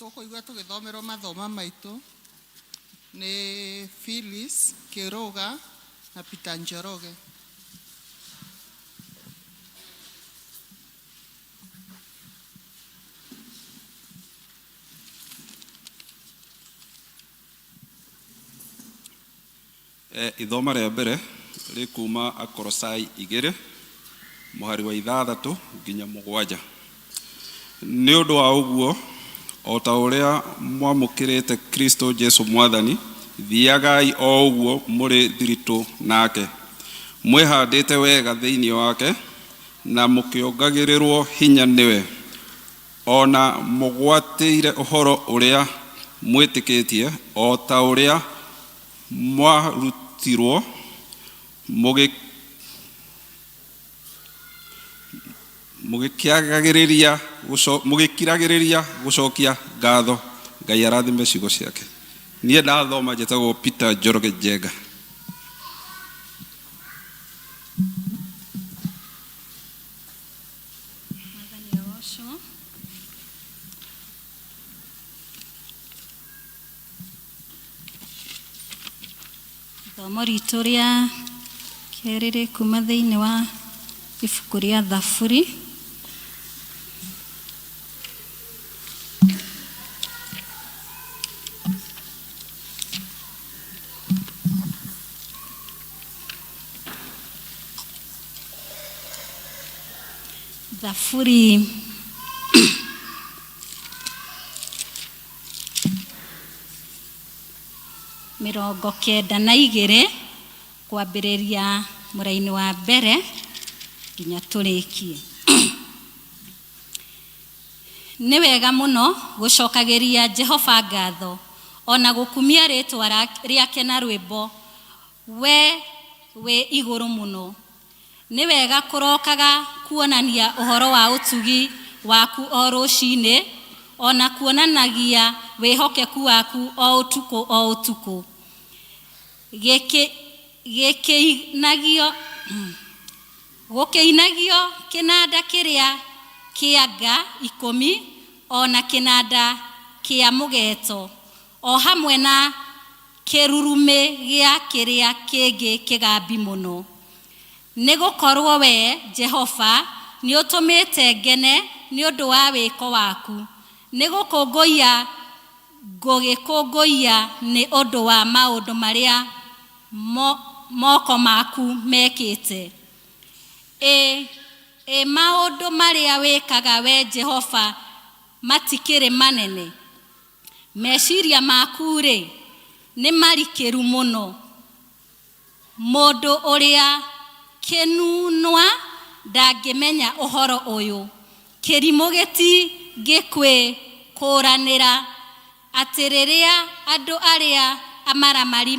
Tũkũigua tũgĩthomerwo mathoma maitũ nĩ Phyllis Kĩrũga na Peter Njoroge. Ithoma rĩa mbere rĩ kuma Akolosai 2 mũhari wa 6 nginya 7. Nĩ ũndũ wa ũguo, o ta ũrĩa mwamũkĩrĩte Kristo Jesu Mwathani, thiagai o ũguo mũrĩ thiritũ nake, mwĩhandĩte wega thĩinĩ wake na mũkĩongagĩrĩrwo hinya nĩwe, ona mũgwatĩire ũhoro ũrĩa mwĩtĩkĩtie, o ta ũrĩa mwarutirwo mũgĩkiragĩrĩria gũcokia ngatho. Ngai arathime ciugo ciake. Niĩ ndathoma njĩtagwo Peter Njoroge Njenga. Ithomo ritũ rĩa kerĩ rĩ kuma thĩinĩ wa ibuku rĩa Thaburi. Thaburi mĩrongo 92 kwambĩrĩria mũraini wa mbere nginya tũrĩkie. Nĩ wega mũno gũcokagĩria Jehova ngatho, ona gũkumia rĩĩtwa rĩake na rwĩmbo, we wĩ igũrũ mũno. Nĩ wega kũrokaga kuonania ũhoro wa ũtugi waku o rũcinĩ, ona kuonanagia wĩhokeku waku o ũtukũ o ũtukũ. Gũkĩinagio kĩnanda kĩrĩa kĩanga 10, ona kĩnanda kĩa mũgeeto, o hamwe na kĩrurumĩ gĩa kĩrĩa kĩngĩ kĩgambi mũno. Nĩ gũkorwo we Jehova nĩ ũtũmĩte ngene nĩ ũndũ wa wĩko waku, nĩ gũkũngũiya ngũgĩkũngũiya nĩ ũndũ wa maũndũ marĩa moko maku mekĩte. Maũndũ marĩa wĩkaga we Jehova matikĩrĩ manene, meciria maku rĩ nĩ marikĩru mũno. Mũndũ ũrĩa kĩnunwa ndangĩmenya ũhoro ũyũ, kĩrimũ gĩtingĩkwĩkũranĩra, atĩ rĩrĩa andũ arĩa amaramari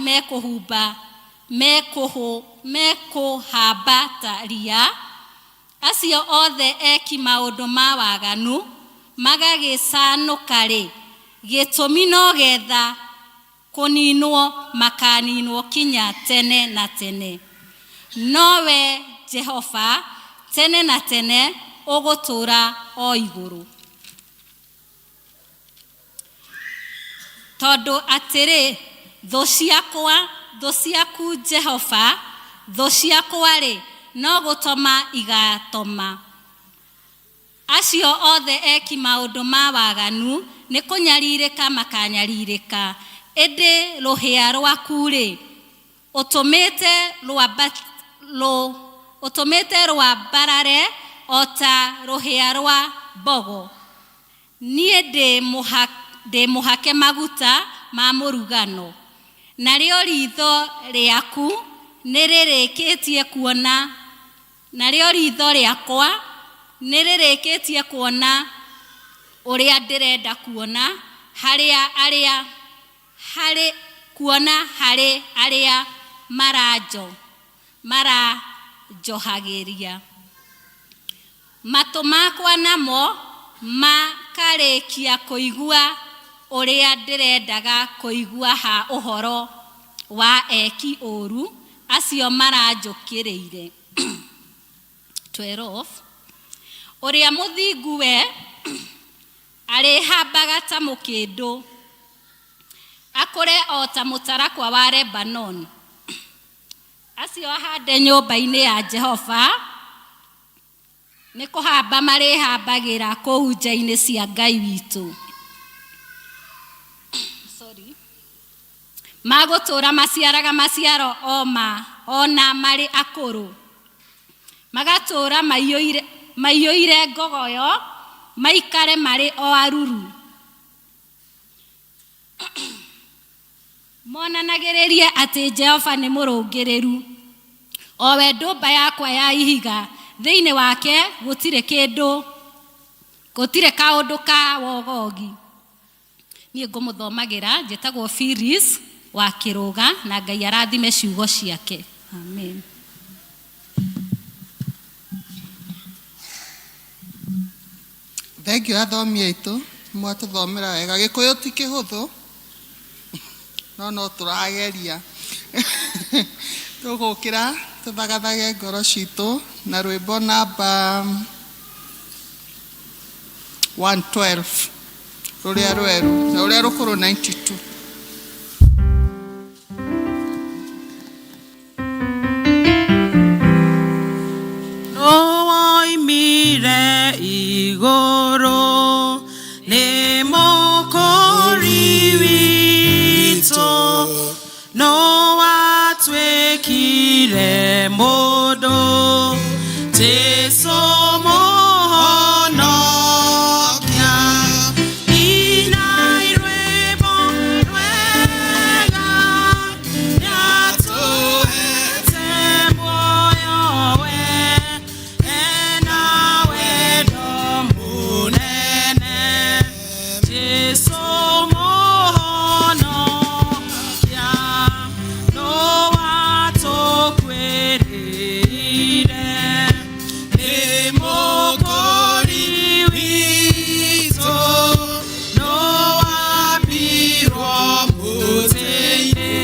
mekũhamba ta ria, acio othe eki maũndũ ma waganu magagĩcanũka-rĩ, gĩtũmi no getha kũninwo makaninwo kinya tene na tene. Nowe Jehova tene na tene ũgũtũra o igũrũ. Tondũ atĩrĩ, thũ ciaku Jehova, thũ ciakwa-rĩ no gũtoma igatoma. Acio othe eki maũndũ ma waganu nĩ kũnyarirĩka makanyarirĩka. Ĩndĩ rũhĩa rwaku-rĩ ũtũmĩte rwambarare o ta rũhĩa rwa mbogo. Niĩ ndĩmũhake maguta ma mũrugano, narĩo ritho rĩaku nĩrĩrĩkĩtie kuona, narĩo ritho rĩakwa nĩrĩrĩkĩtie kuona ũrĩa ndĩrenda kuona harĩ arĩa maranjohagĩria. Matũ makwa namo makarĩkia kũigua ũrĩa ndĩrendaga kũigua ha ũhoro wa eki ũru acio maranjũkĩrĩire. 12. Ũrĩa mũthingu we Arĩhambaga ta mũkĩndũ, akũre o ta mũtarakwa wa Lebanon. Acio ahande nyũmba-inĩ ya Jehova, nĩ kũhamba marĩhambagĩra kũu nja-inĩ cia Ngai witũ. Magũtũũra maciaraga maciaro ona marĩ akũrũ. Magatũũra maiyũire ngogoyo, maikare marĩ o aruru. Monanagĩrĩrie atĩ Jehova nĩ mũrũngĩrĩru, o we ndũmba yakwa ya ihiga, thĩinĩ wake gũtirĩ kaũndũ ka wogogi. Niĩ ngũmũthomagĩra, njĩtagwo Phyllis wa Kĩrũga, na Ngai arathime ciugo ciake. Amen. Thengiũ athomi aitũ, mwatũthomera wega. Gĩkũyũ ti kĩhũthũ, no tũrageria. Tũgũkĩra tũthagathage ngoro citũ na rwĩmbo namba 112 rũrĩa rweru na rũrĩa rũkũrũ 92. Oimire igũrũ nĩ mũkũri witũ, no watuĩkire mũndũ, Jesũ mũhonokia. Inai rwĩmbo rwega, nĩatũhete muoyo we, ena wendo mũnene, Jesũ mũhonokia, no watũkwĩrĩire, nĩ mũkũri witũ, no wambirwo mũtĩ-inĩ,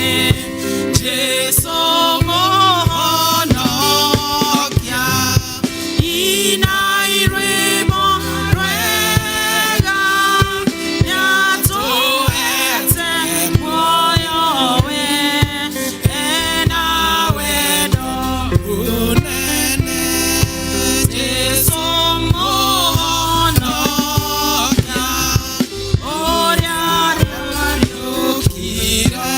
Jesũ mũhonokia. Inai rwĩmbo rwega, nĩatũhete muoyo we, ena wendo mũnene, Jesũ mũhonokia, ũrĩa ũriũkire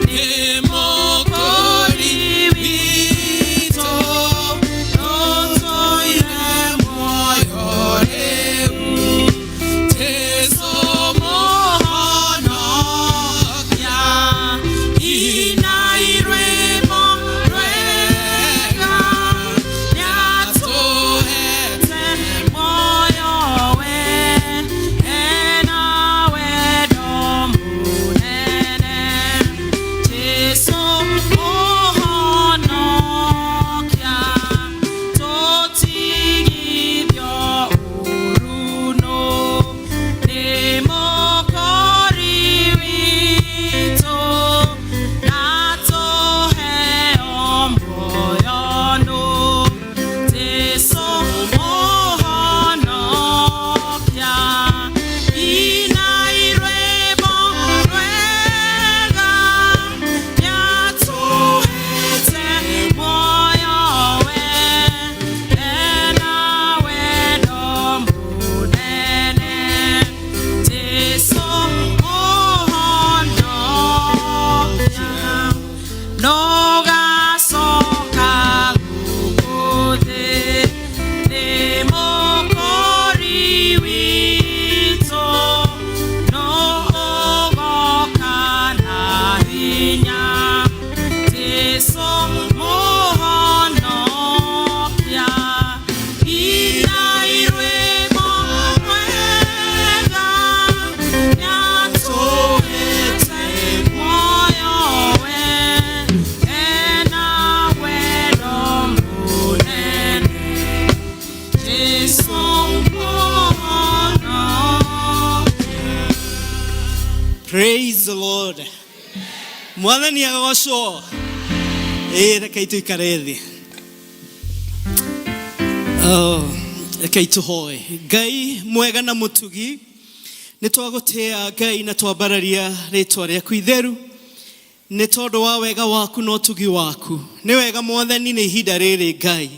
nĩ mũkũri witũ, ũtũire muoyo rĩu, Jesũ mũhonokia. Inai rwĩmbo rwega, nĩatũhete muoyo we, ena wendo mũnene, Jesũ mũhonokia. Tũtigithio ũũru-nũ nĩ mũkũri witũ, na tũheo muoyo-nũ, Jesũ mũhonokia. Inai rwĩmbo rwega, nĩatũhete muoyo we, ena wendo mũnene, Jesũ mũhonokia, no gacoka gũkũ thĩ, nĩ mũkũri witũ, no ũgoka na hinya, Jesũ mũhonokia. Inai rwĩmbo rwega, nĩatũhete muoyo we, ena wendo mũnene, Jesũ mũhonokia. Praise the Lord. Mwathani agocwo. Rekei tũikare thĩ. Rekei tũhoe. Ngai mwega na mũtugi, nĩ twagũtĩĩa Ngai na twambararia rĩĩtwa rĩaku itheru, nĩ tondũ wa wega waku na ũtugi waku. Nĩ wega Mwathani, nĩ ihinda rĩrĩ Ngai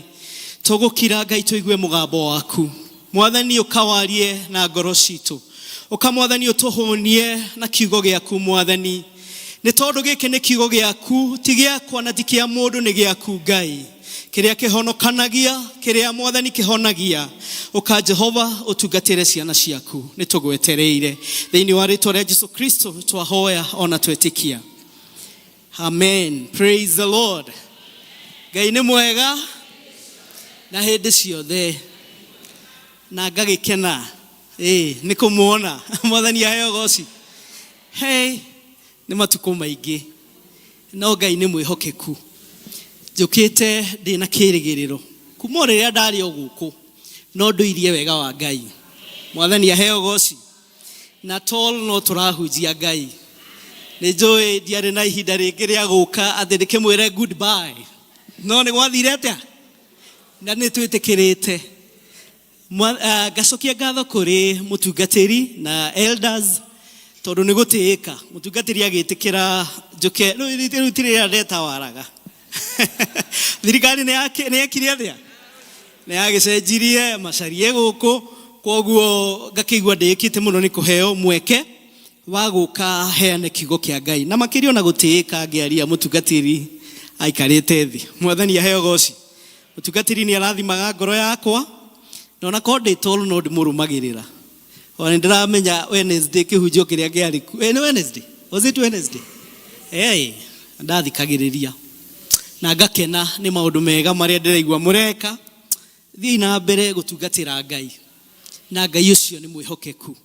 tũgũkira Ngai tũigue mũgambo waku. Mwathani ũkawarie na ngoro citũ, Mwathani ũtũhũnie na kiugo gĩaku Mwathani, nĩ tondũ gĩkĩ nĩ kiugo gĩaku, ti gĩakwa na ti kĩa mũndũ, nĩ gĩaku Ngai, kĩrĩa kĩhonokanagia, kĩrĩa Mwathani kĩhonagia. Ũka Jehova ũtungatĩre ciana ciaku, nĩ tũgwetereire thĩinĩ wa rĩĩtwa rĩa Jesũ Kristo twahoya ona twetĩkia, amen. Praise the Lord. Ngai nĩ mwega na hĩndĩ ciothe, na ngagĩkena nĩ kũmuona. Mwathani aheo goci. Hey, nĩ matukũ maingĩ, no Ngai nĩ mwĩhokeku. Njũkĩte ndĩna kĩĩrĩgĩrĩro kuma rĩrĩa ndarĩ o gũkũ, no ndũirie wega wa Ngai. Mwathani aheo goci. Na tol no tũrahunjia Ngai. Nĩ njũĩ ndiarĩ na ihinda rĩngĩ rĩa gũka atĩ ndĩkĩmwĩre goodbye, no nĩ gwathire atĩa na nĩ twĩtĩkĩrĩte. Ngacokia ngatho kũrĩ mũtungatĩri na elders, tondũ nĩ gũtĩĩka mũtungatĩri agĩtĩkĩra njũke rĩu tirĩra ndetawaraga. Thirikari nĩ yekire atĩa, nĩ yagĩcenjirie macarie gũkũ, koguo ngakĩigua ndĩĩkĩte mũno nĩ kũheo mweke wa gũka heane kiugo kĩa Ngai, na makĩria ona gũtĩĩka ngĩaria mũtungatĩri aikarĩte thĩ. Mwathani aheo goci. Mũtungatĩri nĩ arathimaga ngoro yakwa, na ona korwo ndĩ tolo no ndĩmũrũmagĩrĩra. Ona ndĩramenya Wednesday kĩhunjio kĩrĩa kĩarĩ nĩ Wednesday, was it Wednesday? Ndathikagĩrĩria na ngakena nĩ maũndũ mega marĩa ndĩraigua mũreka. Thiĩ na mbere gũtungatĩra Ngai, na Ngai ũcio nĩ mwĩhokeku.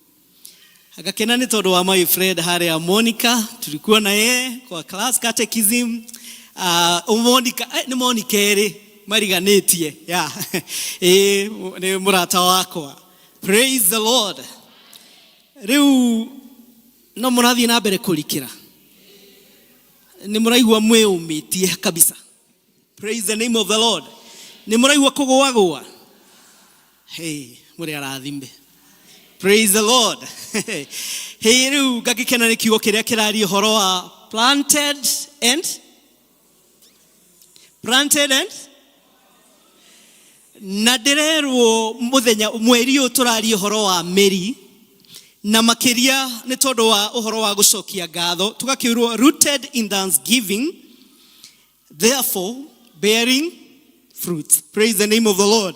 Ngakena nĩ tondũ wa my friend harĩa Monica, tulikuwa na yeye kwa class catechism. Monica nĩ Monica erĩ mariganĩtie, nĩ mũrata wakwa. Praise the Lord. Rĩu no mũrathiĩ na mbere kũrikĩra, nĩ mũraigua mwĩũmĩtie kabisa. Praise the name of the Lord. Nĩ mũraigua kũgũagũa. Mũrĩ arathime. Praise the Lord. Rĩu ngagĩkena nĩ kiugo kĩrĩa kĩraria ũhoro wa planted and na ndĩrerwo mũthenya mweri ũyũ tũraria ũhoro wa mĩri, na makĩria nĩ tondũ wa ũhoro wa gũcokia ngatho, tũgakĩrwo rooted in thanksgiving, therefore bearing fruits. Praise the name of the Lord.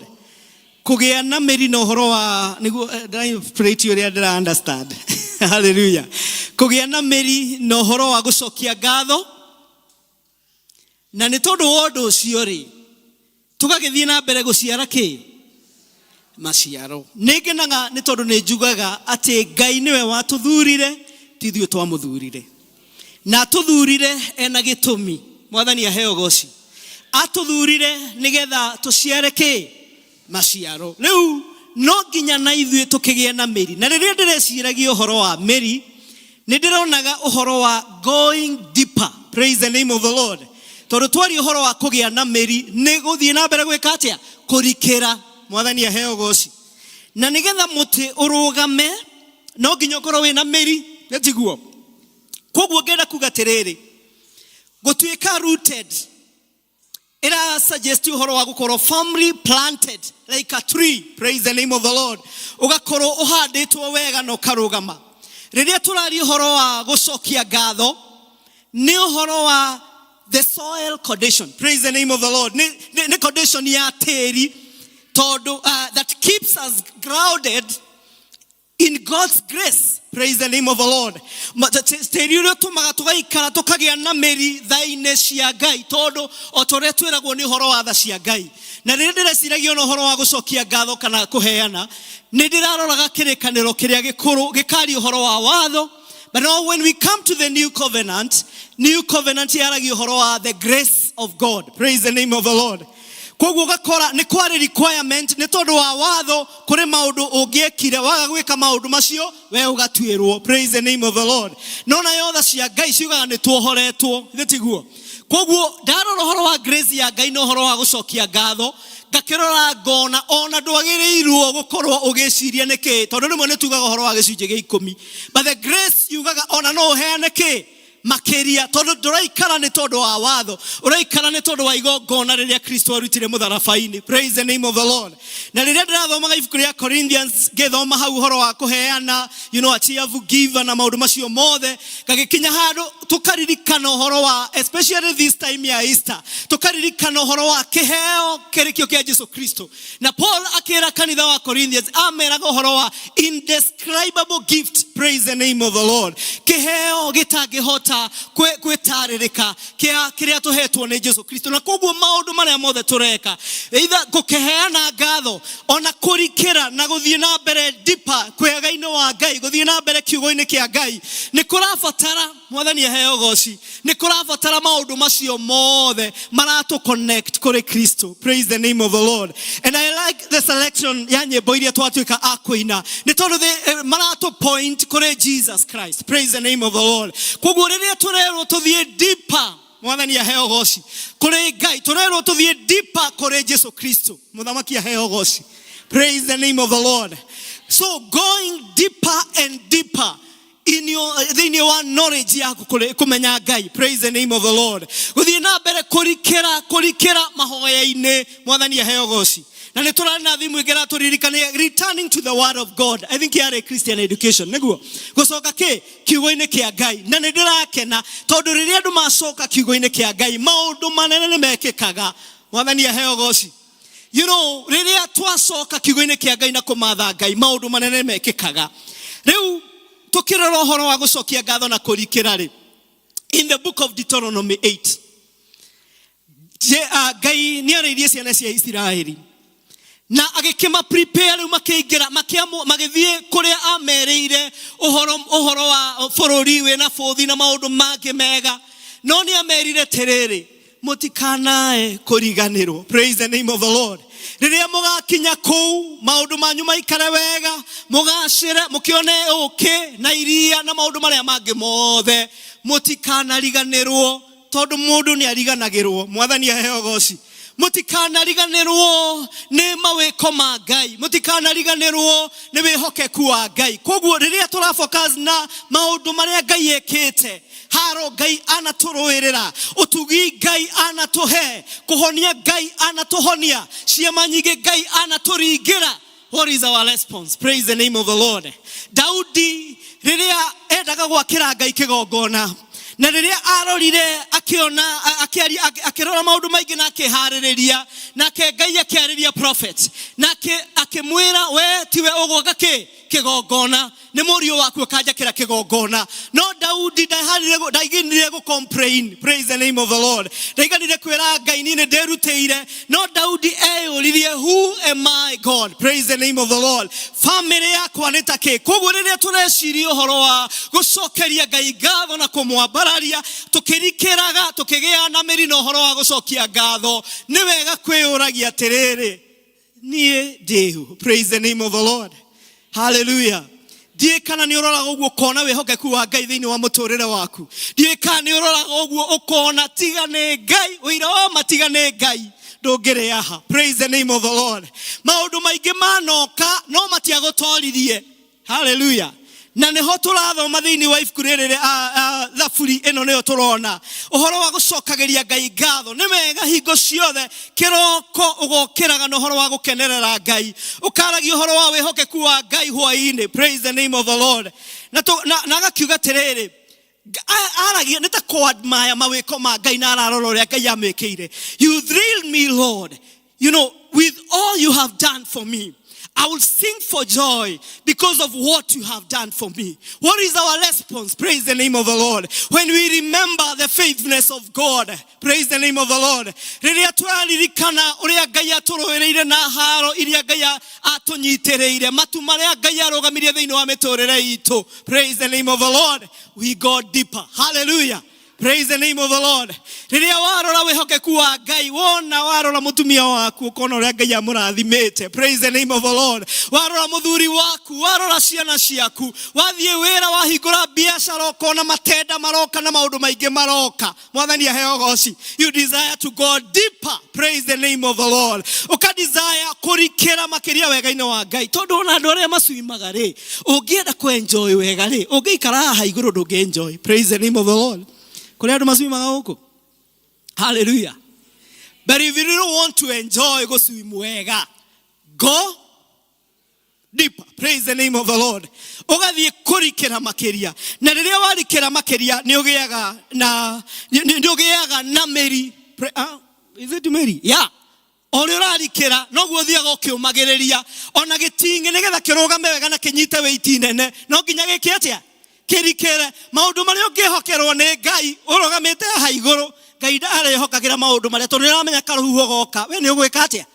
Kũgĩa na mĩri na ũhoro wa nĩguo pray to ũrĩa ndĩra understand. Hallelujah. Kũgĩa na mĩri na ũhoro wa gũcokia ngatho, na nĩ tondũ wa ũndũ ũcio rĩ tũgagĩthiĩ na mbere gũciara kĩ maciaro. Nĩ ngenaga nĩ tondũ nĩ njugaga atĩ Ngai nĩwe watũthurire, ti ithuĩ twamũthurire, na atũthurire ena gĩtũmi. Mwathani aheo goci. Atũthurire nĩgetha tũciare kĩ maciaro. Rĩu no nginya na ithuĩ tũkĩgĩe na mĩri, na rĩrĩa ndĩreciragia ũhoro wa mĩri nĩ ndĩronaga ũhoro wa going deeper. Praise the name of the Lord. Tondũ twari ũhoro wa kũgĩa na mĩri nĩ gũthiĩ na mbere gwĩka atĩa kũrikĩra. Mwathani aheo goci. Na nĩgetha mũtĩ ũrũgame no nginya ũkorwo wĩna mĩri, nĩtiguo. Koguo ngenda kuga atĩrĩrĩ, gũtuĩka rooted ĩra suggest ũhoro wa gũkorwo firmly planted like a tree. Praise the name of the Lord. Ũgakorwo ũhandĩtwo wega na ũkarũgama. Rĩrĩa tũraria ũhoro wa gũcokia ngatho nĩ ũhoro wa the soil condition. Praise the name of the Lord. Nĩ condition ya tĩri, tondũ that keeps us grounded in God's grace. Praise the name of the Lord. Tĩri ũrĩa ũtũmaga tũgaikara tũkagĩa na mĩri tha-inĩ cia Ngai, tondũ o torĩa twĩragwo nĩ ũhoro wa tha cia Ngai. Na rĩrĩa ndĩreciragia ũhoro wa gũcokia ngatho kana kũheana, nĩ ndĩraroraga kĩrĩkanĩro kĩrĩa gĩkũrũ gĩkaria ũhoro wa watho. But now when we come to the new covenant yaragia ũhoro wa the grace of God. Praise the name of the Lord. Koguo gakora nĩ kwarĩ requirement, nĩ tondũ wa watho kũrĩ maũndũ ũngĩekire waga gwĩka maũndũ macio we ũgatuĩrwo. Praise the name of the Lord. No na yotha cia Ngai ciugaga nĩ tuohoretwo, nĩ tiguo. Koguo ndarora horo wa grace ya Ngai no horo wa gucokia ngatho ngakirora ngona ona ndwagĩrĩirwo gukorwo ugĩciria nĩkĩ tondu rĩmwe nĩ tugaga horo wa gĩcunjĩ gĩa 10 but the grace yugaga ona no uheane kĩ makeria tondu ndũraikara nĩ tondu wa watho ũraikara nĩ tondu wa igongona rĩrĩa Kristo arutire mũtharabai-inĩ. Praise the name of the Lord. Na rĩrĩa ndĩrathomaga ibuku rĩa Corinthians ngĩthoma hau horo wa kuheana a cheerful giver na maũndũ macio mothe gagĩkinya handũ tukaririkana horo wa especially this time ya Easter tukaririkana horo wa kĩheo kĩrĩkĩo kĩa Jesu Kristo. Na Paul akĩra kanitha wa Corinthians ameraga horo wa indescribable gift. Praise the name of the Lord. Kĩheo gĩtangĩhota kwetarĩrĩka kĩrĩa tũhetwo nĩ Jesu Kristo. Na koguo maũndũ marĩa mothe tũreka either gũkĩheana ngatho ona kũrikĩra na gũthiĩ na mbere deeper kwega-inĩ wa Ngai gũthiĩ na mbere kiugo-inĩ kĩa Ngai nĩ kũrabatara mwathani aheo goci nĩ kũrabatara maũndũ macio mothe maratũ connect kũrĩ Kristo. Praise the name of the Lord. And I like the selection ya nyĩmbo iria twatuĩka a kũina nĩ tondũ maratũ point kũrĩ Jesus Christ. Praise the name of the Lord. Koguo rĩrĩa tũrerwo tũthiĩ deeper mwathani aheo goci kũrĩ Ngai tũrerwo tũthiĩ deeper kũrĩ Jesu Kristo mũthamaki aheo goci. Praise the name of the Lord. So going deeper and deeper in your knowledge yaku kumenya Ngai. Praise the name of the Lord. Gũthiĩ na mbere kũrikĩra mahoya-inĩ mwathani aheo goci. Na nĩ tũrana thimu ĩngĩra tũririkane returning to the word of God. I think yarĩ Christian education nĩguo gũcoka kiugo-inĩ kĩa Ngai. Na nĩ ndĩrakena tondũ rĩrĩa andũ macoka kiugo-inĩ kĩa Ngai maũndũ manene nĩ mekĩkaga mwathani aheo goci. Rĩrĩa twacoka kiugo-inĩ kĩa Ngai na kũmatha Ngai maũndũ manene mekĩkaga. Rĩu tukirora horo wa gucokia ngatho na kurikira ri in the book of Deuteronomy 8 Ngai ni arĩirie ciana cia Israeli na agĩkĩma prepare rĩu makĩingĩra magĩthiĩ kũrĩa amerĩire ũhoro wa bũrũri wĩna bũthi na maũndũ mangĩ mega no nĩ amerire tĩrĩrĩ mũtikanae kũriganĩrwo. Praise the name of the Lord. Rĩrĩa mũgakinya kũu maũndũ manyu maikare wega mũgacĩre mũkĩone ũkĩ na iria na maũndũ marĩa mangĩ mothe mũtikanariganĩrwo tondũ mũndũ nĩ ariganagĩrwo mwathani aheo goci. Mũtikanariganĩrwo nĩ mawĩko ma Ngai mũtikanariganĩrwo nĩ wĩhokeku wa Ngai. Koguo rĩrĩa tũrafocus na maũndũ marĩa Ngai ekĩte haro Ngai anatũrũĩrĩra ũtugi Ngai anatũhe kũhonia Ngai anatũhonia ciama nyingĩ Ngai anatũringĩra. What is our response? Praise the name of the Lord. Daudi rĩrĩa endaga gwakĩra Ngai kĩgongona na rĩrĩa arorire akĩona akĩrora maũndũ maingĩ na akĩharĩrĩria nake Ngai akĩarĩria prophet nake akĩmwĩra we tiwe ũgwaka kĩgongona nĩ mũriũ waku ũkanjakĩra kĩgongona. No Daudi ndaiganire complain. Praise the name of the Lord. Ndaiganire kwĩra Ngai niĩ nĩ ndĩrutĩire. No Daudi eyũririe who am I God? Praise the name of the Lord. Family yakwa nĩ ta kĩ. Koguo rĩrĩa tũreciria ũhoro wa gũcokeria Ngai ngatho na kũmwambararia tũkĩrikĩraga tũkĩgĩa na mĩri na ũhoro wa gũcokia ngatho nĩ wega kwĩyũragia atĩrĩrĩ niĩ ndĩũ. Praise the name of the Lord. Hallelujah. Ndiĩ kana nĩ ũroraga ũguo ũkona wĩhokeku wa Ngai thĩinĩ wa mũtũrĩre waku. Ndiĩ kana nĩ ũroraga ũguo ũkona tiga nĩ Ngai ũira wa matiga nĩ Ngai ndũngĩrĩaha. Praise the name of the Lord. Maũndũ maingĩ manoka no matiagũtoririe. Hallelujah. Na nĩho tũrathoma thĩinĩ wa ibuku rĩrĩ Thaburi ĩno nĩyo tũrona ũhoro wa gũcokagĩria Ngai ngatho. Nĩ wega hingo ciothe kĩroko ũgokĩraga na ũhoro wa gũkenerera Ngai ũkaragia ũhoro wa wĩhokeku wa Ngai hwaĩ-inĩ. Praise the name of the Lord. Na agakiuga atĩrĩrĩ aragia nĩ ta kũadmire mawĩko ma Ngai na ararora ũrĩa Ngai amĩkĩire. You thrill me, Lord, with all you have done for me. I will sing for joy because of what you have done for me. What is our response? Praise the name of the Lord. When we remember the faithfulness of God, praise the name of the Lord. Rĩrĩa twaririkana ũrĩa Ngai atũrũĩrĩire na haro iria Ngai atũnyitĩrĩire matu marĩa Ngai arũgamirie thĩinĩ wa mĩtũrĩre itũ. Praise the name of the Lord. We go deeper. Hallelujah. Praise the name of the Lord. Riria warora wihokeku wa Ngai, wona warora mutumia waku ukona uria Ngai amurathimite. Praise the name of the Lord. Warora muthuri waku, warora ciana ciaku, wathie wira wahingura biashara ukona matenda maroka na maundu maingi maroka. Mwathani aheo goci. You desire to go deeper. Praise the name of the Lord. Uka desire kurikira makiria wega-ini wa Ngai. Tondu ona andu aria macuimaga ri, ungienda ku enjoy wega ri, ungiikara haha iguru ndungi enjoy. Praise the name of the Lord. Kuri andu macuimaga guku. Hallelujah. But if you don't want to enjoy go swim wega, go deeper. Praise the name of the Lord. Ugathie kurikira makiria. Na riria warikira makiria ni ugiaga na meri. Is it Mary? Yeah. Ori urarikira no guo thiaga ukiumagiriria ona gitingi nigetha kirugame wega na kinyite weiti nene no nginya giki atia kirikire maundu maria ungihokerwo ni Ngai urugamite ha iguru Ngai ndarehokagira maundu maria tondu niramenya karuhuho goka we ni ugwika atia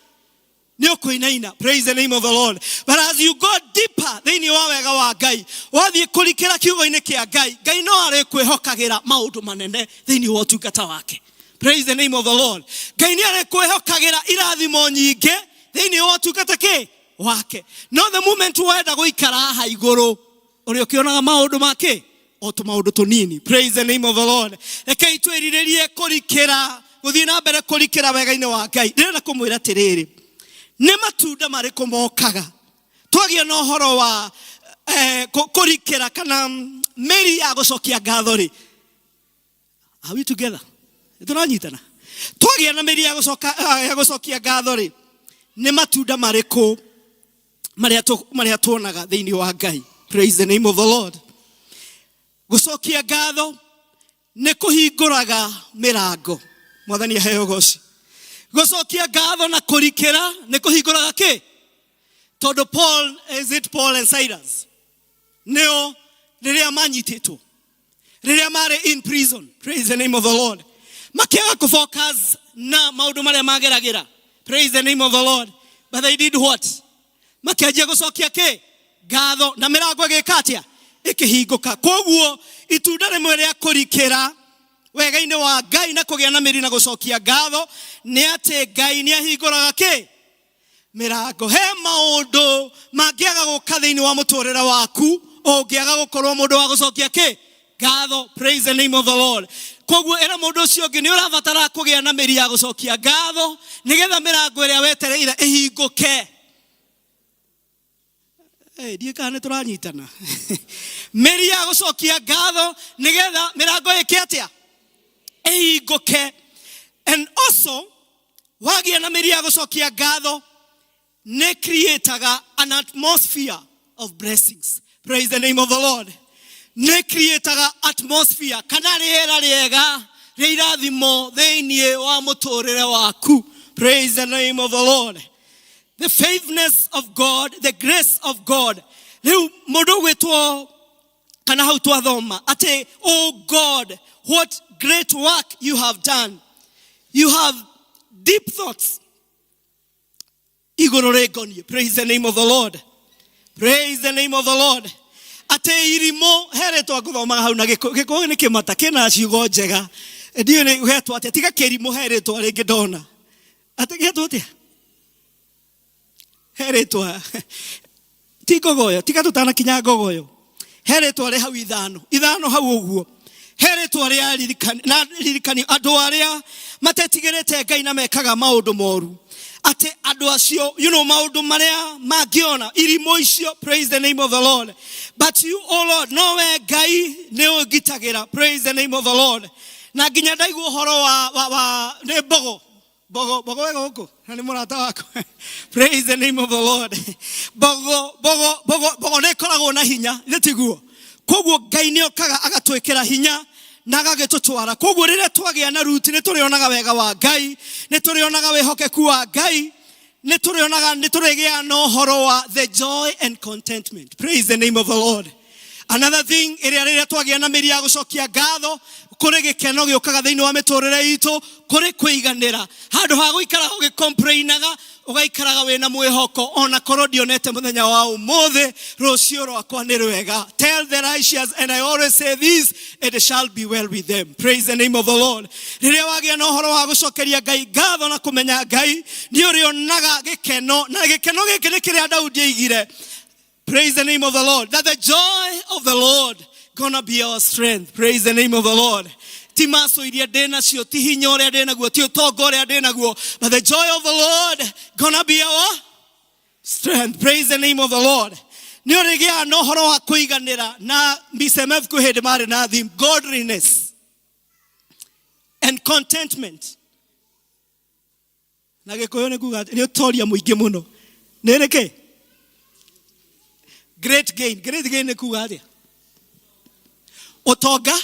ni ukuinaina. Praise the name of the Lord. But as you go deeper thiini wa wega wa Ngai wathie kurikira kiugo-ini kia Ngai Ngai no arikwihokagira maundu manene thiini wa utungata wake. Praise the name of the Lord. Ngai ni arikwihokagira irathimo nyingi thiini wa utungata ke wake. No the moment wenda guikara ha iguru uri ukionaga maundu make o tu maundu tunini. Praise the name of the Lord. Rekei twiriririe kurikira guthii na mbere kurikira wega-ini wa Ngai. Ndirenda kumwira tiriri ni matunda mariku mokaga twagia no horo wa kurikira kana meri ya gucokia ngatho ri. Are we together? Turanyitana. Twagia na meri ya gucokia ngatho ri ni matunda mariku maria tuonaga thiini wa Ngai. Praise the name of the Lord. Gucokia ngatho ni kuhinguraga mirango. Mwathani aheo goci. Gucokia ngatho na kurikira ni kuhinguraga ki? Tondu Paul and Silas neo riria manyititwo riria mare in prison. Praise the name of the Lord. Makiaga kufocus na maundu maria mageragira. Praise the name of the Lord. But they did what? Makianjia gucokia ki? Ngatho na mirango igikatia ikihinguka. Koguo itunda rimwe ria kurikira wega-ini wa Ngai na kugia na meri na gucokia ngatho ni ati Ngai ni ahinguraga ki? Mirango. He maundu mangiaga guka thiini wa muturira waku ungiaga gukorwo mundu wa gucokia ki? Ngatho. Praise the name of the Lord. Koguo era mundu ucio ungi ni urabatara kugia na meri ya gucokia ngatho nigetha mirango iria wetereire ihinguke. Ndiye kana turanyitana. Meri ya gucokia ngatho nigetha mirango ikiatia ihinguke. And also wagia na meri ya gucokia ngatho ne creataga an atmosphere of blessings. Praise the name of the Lord. Ne creataga atmosphere kana riera riega reirathimo thiini wa muturire waku. Praise the name of the Lord. The faithfulness of God, the grace of God. Riu mundu gwitwo kana hau twathoma ati, oh God, what great work you have done. You have deep thoughts. Iguru rigonie. Praise the name of the Lord. Praise the name of the Lord. Ate irimo heretwa guthoma hau na gikuyu ni kimata kina ciugo njega. Ndio ni hetwa ati tiga kirimo heretwa ringi ndona. Ate getwa ati heretwa tigogoyo tiga tutana kinya gogoyo heretwa ri hau ithano hau uguo heretwa ri aririkani andu aria matetigirite Ngai na mekaga maundu moru ate andu acio maundu maria mangiona irimo icio. Praise the name of the Lord. But you, oh Lord, no we Ngai ni ugitagira. Praise the name of the Lord. Na nginya ndaigu horo wa ne bogo wega huko ni murata wako. Praise the name of the Lord. Bogo ne koragwo na hinya itiguo. Koguo Ngai ni okaga agatwekera hinya na agagitutwara. Koguo rire twagia na ruti ni turionaga wega wa Ngai, ni turionaga wihokeku wa Ngai, ni turigia no horo wa the joy and contentment. Praise the name of the Lord. Another thing rire twagia na meri ya gucokia ngatho kuri gikeno giukaga thiini wa miturire itu kuri kuiganira handu ha guikara ugicomplainaga ugaikaraga wena mwihoko ona korwo ndionete muthenya wa umuthi rucio rwakwa ni rwega. Tell the righteous, and I always say this, it shall be well with them. Praise the name of the Lord. Riria wagia na uhoro wa gucokeria Ngai ngatho na kumenya Ngai ni urionaga gikeno, na gikeno giki ni kiria Daudi aigire. Praise the name of the Lord. That the joy of the Lord gonna be our strength. Praise the name of the Lord. Ti maso iria ndena cio, ti hinya uria ndena guo, ti utongo uria ndena guo, but the joy of the Lord gonna be our strength. Praise the name of the Lord. Ni urigia no horo wa kuiganira na BCMF ku hede mari na theme godliness and contentment. Na gikuyu ni kuga ni utoria muingi muno. Ni reke great gain ni kuga atia utonga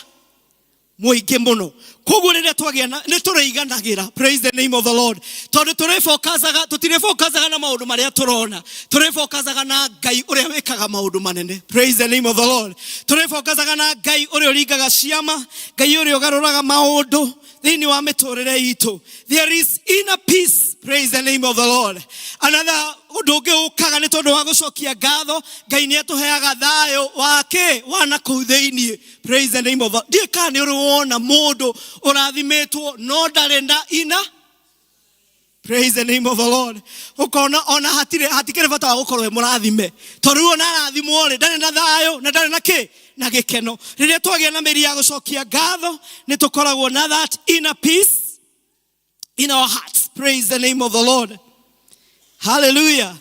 muingi muno. Koguo riria twagia ni tureiganagĩra. Praise the name of the Lord. Tondu tutirefokazaga na maundu maria turona, turefokazaga na Ngai uria wikaga maundu manene. Praise the name of the Lord. Turefokazaga na Ngai uria uringaga ciama, Ngai uria ugaruraga maundu thiini wa miturire itu. There is inner peace. Praise the name of the Lord. Another undu ungi ukaga ni tondu wa gucokia ngatho, Ngai ni atuheaga thayo wake wana kuu thiini. Praise the name of the Lord. Ndika ni uruona mundu urathimetwo no ndarenda ina. Praise the name of the Lord. Ukona ona hatikire bata wa gukorwo murathime. Tondu ona arathimwo ri ndari na thayo na ndari na ki na gikeno. Riria twagia na meri ya gucokia ngatho ni tukoragwo na that inner peace in our hearts. Praise the name of the Lord. Hallelujah.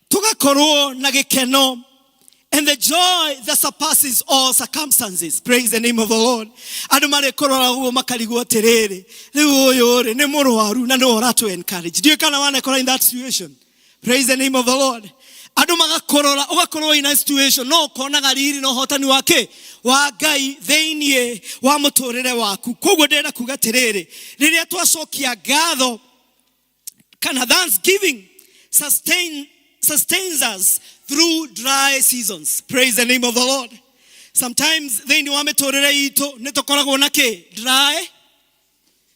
Tugakorwo na gikeno and the joy that surpasses all circumstances. Praise the name of the Lord. Andu mari korora uo makarigwo atiriri riu uyu ri ni murwaru na no ratu encourage. Do you kind of want to in that situation? Praise the name of the Lord. Andu magakorora ugakorwo in a situation no konaga riri no hotani wake wa Ngai thiini wa muturire waku. Koguo ndenda kuga atiriri riria twacokia ngatho kana thanksgiving sustains us through dry seasons. Praise the name of the Lord. Sometimes thiini wa miturire itu ni tukoragwo na ki dry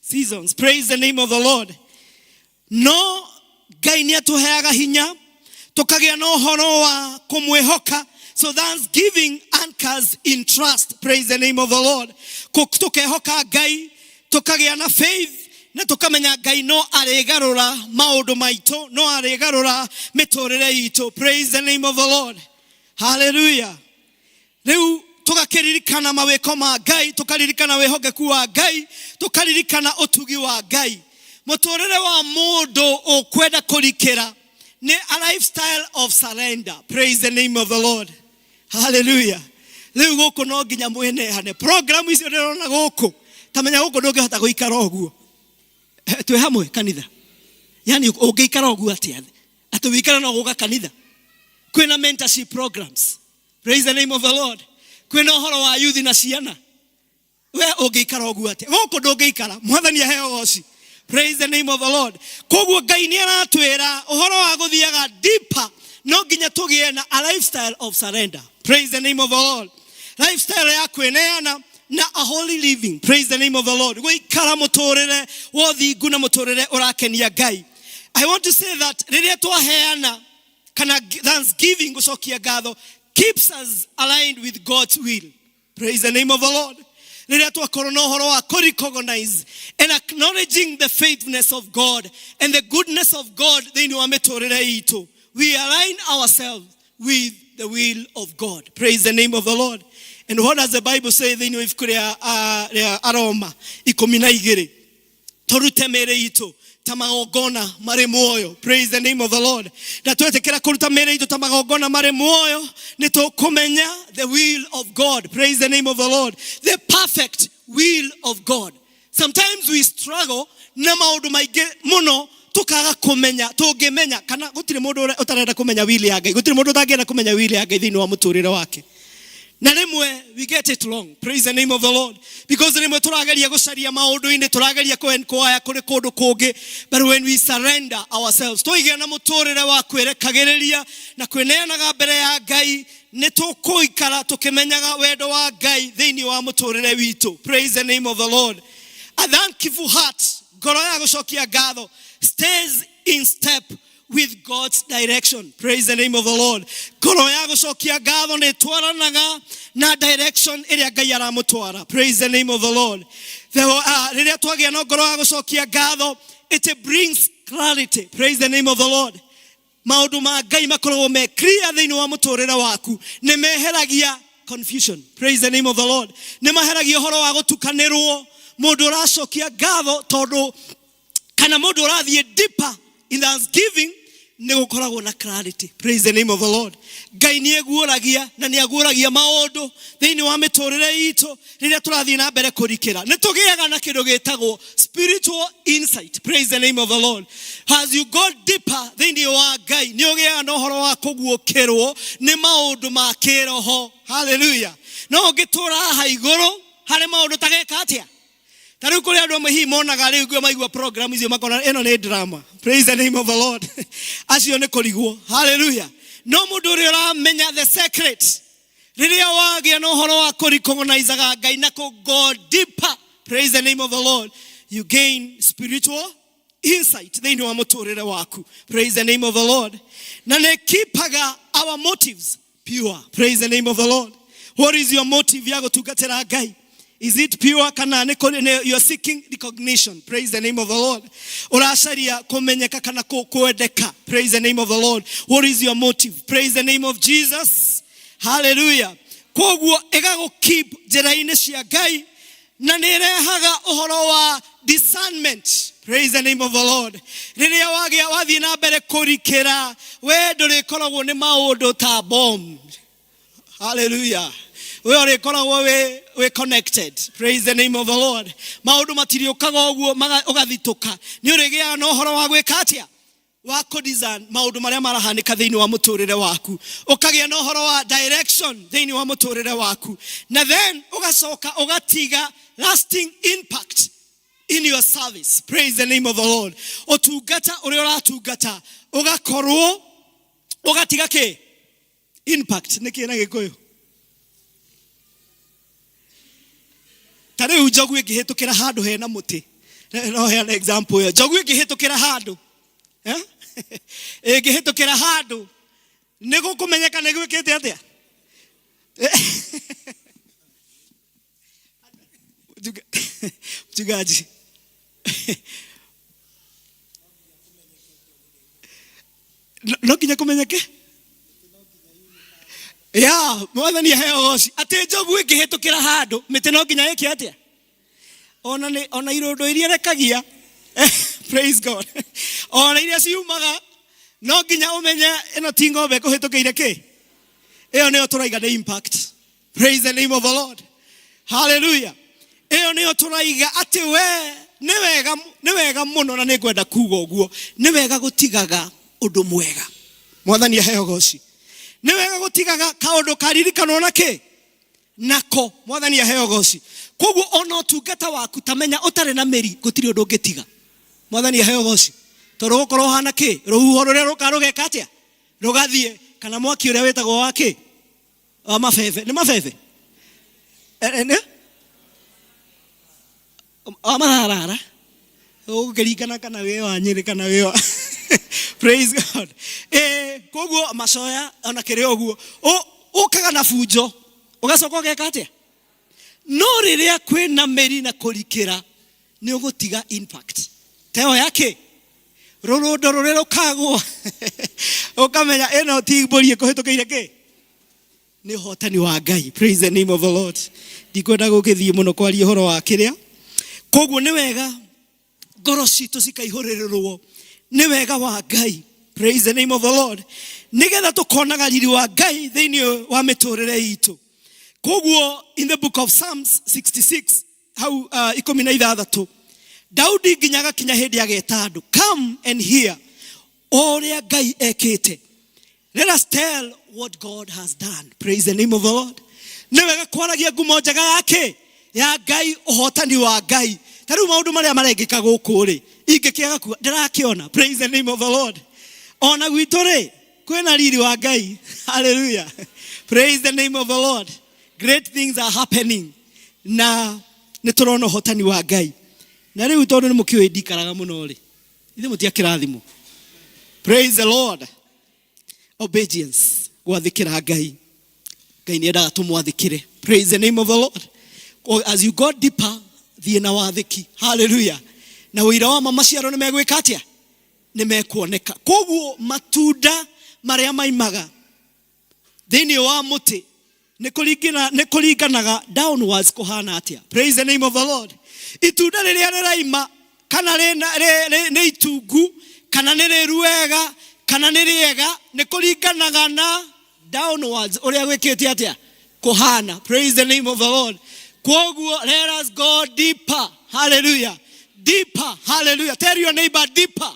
seasons. Praise the name of the Lord. No Ngai ni atuheaga hinya tukagia no horo wa kumwihoka. So thanksgiving anchors in trust. Praise the name of the Lord. Tukehoka Ngai tukagia na faith na tukamenya Ngai no aregarura maundu maitu, no aregarura miturire itu. Praise the name of the Lord. Hallelujah. Riu tugakiririkana mawiko ma Ngai, tukaririkana wihogeku wa Ngai, tukaririkana utugi wa Ngai. Muturire wa mundu ukwenda kurikira ni a lifestyle of surrender. Praise the name of the Lord. Hallelujah. Riu guku no nginya mwenehane. Program icio ndirona guku tamenya guku ndungihota guikara uguo. Twe hamwe kanitha. Yani ungeikara uguo atia ati wikara no guka kanitha. Kwina mentorship programs. Praise the name of the Lord. Kwina uhoro wa youth na ciana. We ungeikara uguo atia guku ndungeikara. Mwathani aheo goci. Praise the name of the Lord. Koguo Ngai ni aratwira uhoro wa guthiaga deeper no nginya tugie na a lifestyle of surrender. Praise the name of the Lord. Lifestyle ya kweneana na a holy living. Praise the name of the Lord. Guikara muturire wothingu na muturire urakenia Ngai. I want to say that riria twaheana kana thanksgiving gucokia ngatho keeps us aligned with God's will. Praise the name of the Lord. Riria twakorwo na uhoro wa recognize and acknowledging the faithfulness of God and the goodness of God thiini wa miturire itu, we align ourselves with the will of God. Praise the name of the Lord. And what does the Bible say thiini wa ibuku ria Aroma 12 turute mere itu tamagongona mari muoyo. Praise the name of the Lord. Na twetekera kuruta mere itu tamagongona mari muoyo ni tukumenya the will of God. Praise the name of the Lord. The perfect will of God. Sometimes we struggle na maundu maingi muno tukaga kumenya tungimenya kana gutire mundu utarenda kumenya will ya Ngai, gutire mundu utangenda kumenya will ya Ngai thiini wa muturire wake. Na rimwe we get it wrong. Praise the name of the Lord. Because rimwe turageria gucaria maundu-ini, turageria kuoya kuri kundu kungi, but when we surrender ourselves tuige na muturire wa kwerekagiriria na kweneanaga mbere ya Ngai, ni tukuikara tukimenyaga wendo wa Ngai thiini wa muturire witu. Praise the name of the Lord. A thankful heart, ngoro ya gucokia ngatho, stays in step with God's direction. Praise the name of the Lord. Ngoro ya gũcokia ngatho nĩ twaranaga na direction ĩrĩa Ngai aramũtwara. Praise the name of the Lord. Rĩrĩa twagĩa na ngoro ya gũcokia ngatho, it brings clarity. Praise the name of the Lord. Maũndũ ma Ngai makoragwo me clear thĩinĩ wa mũtũũrĩre waku. Nĩ meheragia confusion. Praise the name of the Lord. Nĩ maheragia ũhoro wa gũtukanĩrwo. Mũndũ ũracokia ngatho tondũ kana mũndũ ũrathiĩ deeper in thanksgiving nĩ gũkoragwo na clarity. Praise the name of the Lord. Ngai nĩ eguũragia na nĩ aguũragia maũndũ thĩinĩ wa mĩtũũrĩre itũ rĩrĩa tũrathiĩ na mbere kũrikĩra. Nĩ tũgĩaga na kĩndũ gĩtagwo spiritual insight. Praise the name of the Lord. As you go deeper thĩinĩ wa Ngai nĩ ũgĩaga na ũhoro wa kũguũkĩrwo nĩ maũndũ ma kĩroho. Hallelujah. No ũngĩtũũra haha igũrũ harĩ maũndũ ta gĩka atĩa? Tariu kuri andu amwe monaga riu ngwe maigua program icio makona eno ni drama. Praise the name of the Lord. Acio ni kurigwo. Hallelujah. No mundu uri uramenya the secret. Riria wagia no horo wa recognize Ngai na ko go deeper. Praise the name of the Lord. You gain spiritual insight thĩinĩ wa mũtũũrĩre waku. Praise the name of the Lord. Na ne keepaga our motives pure. Praise the name of the Lord. What is your motive ya gutungatĩra Ngai? Is it pure? Kana you are seeking recognition. Praise the name of the Lord. Uracaria kumenyeka kana kuendeka. Praise the name of the Lord. What is your motive? Praise the name of Jesus. Hallelujah. Koguo ega keep njĩra-inĩ cia Ngai na nĩ ĩrehaga ũhoro wa discernment. Praise the name of the Lord. Rĩrĩa wathiĩ na mbere kũrikĩra we ndũrĩkoragwo nĩ maũndũ ta bomb. Hallelujah. We are connected. Praise the name of the Lord. Maũndũ matirĩũkaga ũguo ũgathitũka. Nĩ ũrĩgĩaga na ũhoro wa gwĩka atĩa? Wa kũdesign maũndũ marĩa marahanĩka thĩinĩ wa mũtũũrĩre waku. Ũkagĩa na ũhoro wa direction thĩinĩ wa mũtũũrĩre waku. Na then ũgacoka ũgatiga lasting impact in your service. Praise the name of the Lord. Ũtungata ũrĩa ũratungata ũgakorwo ũgatiga kĩ? Impact. Nĩkĩ na Gĩkũyũ? Tare ujogu ĩngĩhĩtũkĩra handũ hena mũtĩ. No heana example ĩyo. Njogu ĩngĩhĩtũkĩra handũ. Ĩngĩhĩtũkĩra handũ. Nĩ gũkũmenyeka nĩ gwĩkĩte atĩa? Mchungaji. No nginya kũmenyeke? Ya, mwathani aheo goci. Atĩ njogu ĩngĩhĩtũkĩra handũ, mĩtĩ no nginya ĩke atĩa? Ona irũndũ iria rekagia. Praise God. Ona iria ciumaga no nginya ũmenye ĩno ti ng'ombe ĩkũhĩtũkĩire kĩ? Ĩyo nĩyo tũraiga nĩ impact. Praise the name of the Lord. Hallelujah. Ĩyo nĩyo tũraiga atĩ we nĩ wega mũno na nĩngwenda kuuga ũguo. Nĩ wega gũtigaga ũndũ mwega. Mwathani aheo goci. Nĩ wega gũtigaga kaũndũ karirikanwo na kĩ? Nako. Mwathani aheo goci. Koguo ona ũtungata waku tamenya ũtarĩ na mĩri gũtirĩ ũndũ ũngĩtiga. Mwathani aheo goci. Tondũ gũkorwo hana kĩ? Rũhuho rũrĩa rũgeka atĩa? Rũgathiĩ kana mwaki ũrĩa wĩtagwo wa kĩ? Wa mabebe. Nĩ mabebe? Wa mararara. Ũkĩringana kana wĩ wa Nyĩrĩ kana wĩ wa Praise God. Koguo macoya ona kĩrĩ ũguo. Ũkaga na bunjo. Ũgacoka ũgeka atĩa? No rĩrĩa kwĩna mĩri na kũrikĩra nĩ ũgũtiga impact. Teo yake. Rũrũndo rũrĩa rũkagwo. Ũkamenya ĩno ti mbũri ĩkũhĩtũkĩire kĩ? Nĩ ũhotani wa Ngai. Praise the name of the Lord. Ndikwenda gũgĩthiĩ mũno kwaria ũhoro wa kĩrĩa. Koguo nĩ wega ngoro citũ cikaihũrĩrĩrwo nĩ wega wa Ngai. Praise the name of the Lord. Nĩgetha tũkonaga riri wa Ngai thĩinĩ wa mĩtũũrĩre itũ. Koguo in the book of Psalms 66 hau 16 Daudi nginyaga kinya hĩndĩ ageta andũ, come and hear ũrĩa Ngai ekĩte. Let us tell what God has done. Praise the name of the Lord. Nĩ wega kwaragia ngumo njega yake ya Ngai, ũhotani wa Ngai. Tarĩu maũndũ marĩa marengĩka gũkũ rĩ, ingĩkĩaga kuo ndĩrakĩona. Praise the name of the Lord. Ona gwitũ rĩ kwĩna riri wa Ngai. Hallelujah. Praise the name of the Lord. Great things are happening. Na nĩ tũrona ũhotani wa Ngai. Na rĩu tondũ nĩ mũkĩũĩ ndikaraga mũno rĩ, ithe mũtia kĩrathimo. Praise the Lord. Obedience. Gwathĩkĩra Ngai. Ngai nĩendaga tũmwathĩkĩre. Praise the name of the Lord. As you go deeper, thiĩ na wathĩki. Hallelujah. Na ũira wa maciaro nĩmegwĩka atĩa? Nĩmekuoneka. Koguo matunda marĩa maimaga thĩinĩ wa mũtĩ nĩkũringanaga downwards kũhana atĩa. Praise the name of the Lord. Itunda rĩrĩa rĩraima kana nĩ itungu kana nĩ rĩru wega kana nĩ rĩega nĩkũringanaga na downwards ũrĩa gwĩkĩte atĩa kũhana. Praise the name of the Lord. Koguo let us go deeper. Hallelujah. Deeper. Hallelujah. Tell your neighbor deeper.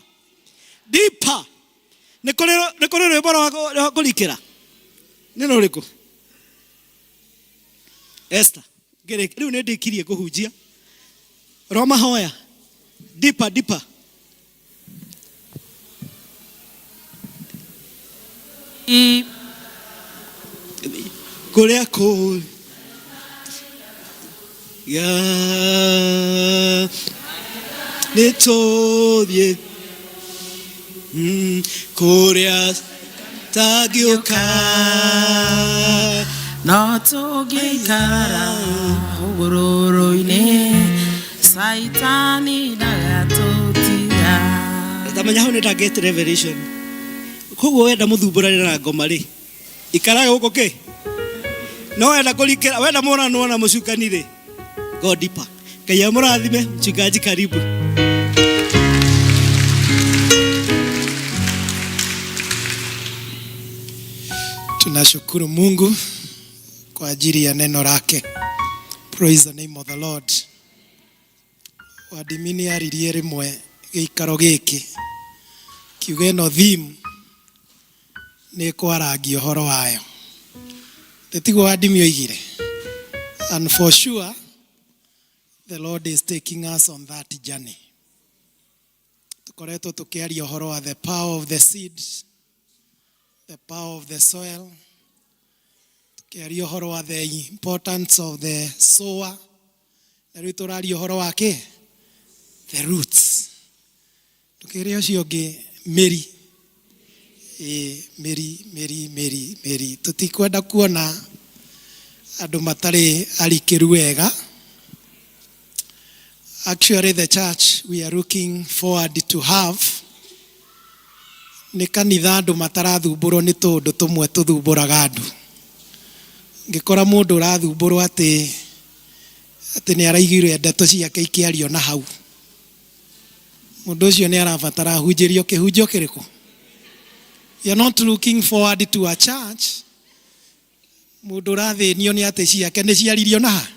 Deeper. Nĩkũrĩ rwĩmbo rwa kũrikĩra nĩ rũrĩkũ? Esther rĩu nĩndĩkirie kũhunjia rwa mahoya. Deeper, deeper. Kũrĩa kũu nĩtũthiĩ kũrĩa tangĩũka no tũngĩikara ũgũrũrũ-inĩ saitani ndagatũtiga. Tamenya hau nĩndangĩte revelation. Koguo wenda mũthumbũranĩra na ngoma rĩ ikaraga gũkũ kĩ no wenda kũrikĩra wenda mũranwo na mũcukani rĩ go deeper. Ngai amũrathime. Mchungaji karibu. Tunashukuru Mungu kwa ajili ya neno lake. Praise the name of the Lord. Wadimini aririe rimwe gĩikaro gĩkĩ kiuge no theme nĩ kwarangia ũhoro wayo. Tĩtigwo wadimi oigire. And for sure the Lord is taking us on that journey. Tukoretwo tukiaria ũhoro wa the power of the seed, the power of the soil. Tukiaria ũhoro wa the importance of the sower. Na rĩu tũraria ũhoro wa kĩ? The roots. Tukiaria ũcio ũngĩ mĩri. Mĩri. Tutikwenda kuona andũ matarĩ arikĩru wega. Actually, the church we are looking forward to have nĩ kanitha andũ matarathumbũrwo nĩ tũndũ tũmwe tũthumbũraga andũ. Ngĩkora mũndũ ũrathumbũrwo atĩ nĩ araigire ndeto ciake ikĩario na hau. Mũndũ ũcio nĩ arabatara hunjĩrio kĩhunjio kĩrĩkũ? You are not looking forward to a church. Mũndũ ũrathĩnio nĩ atĩ ciake nĩ ciaririo na ha.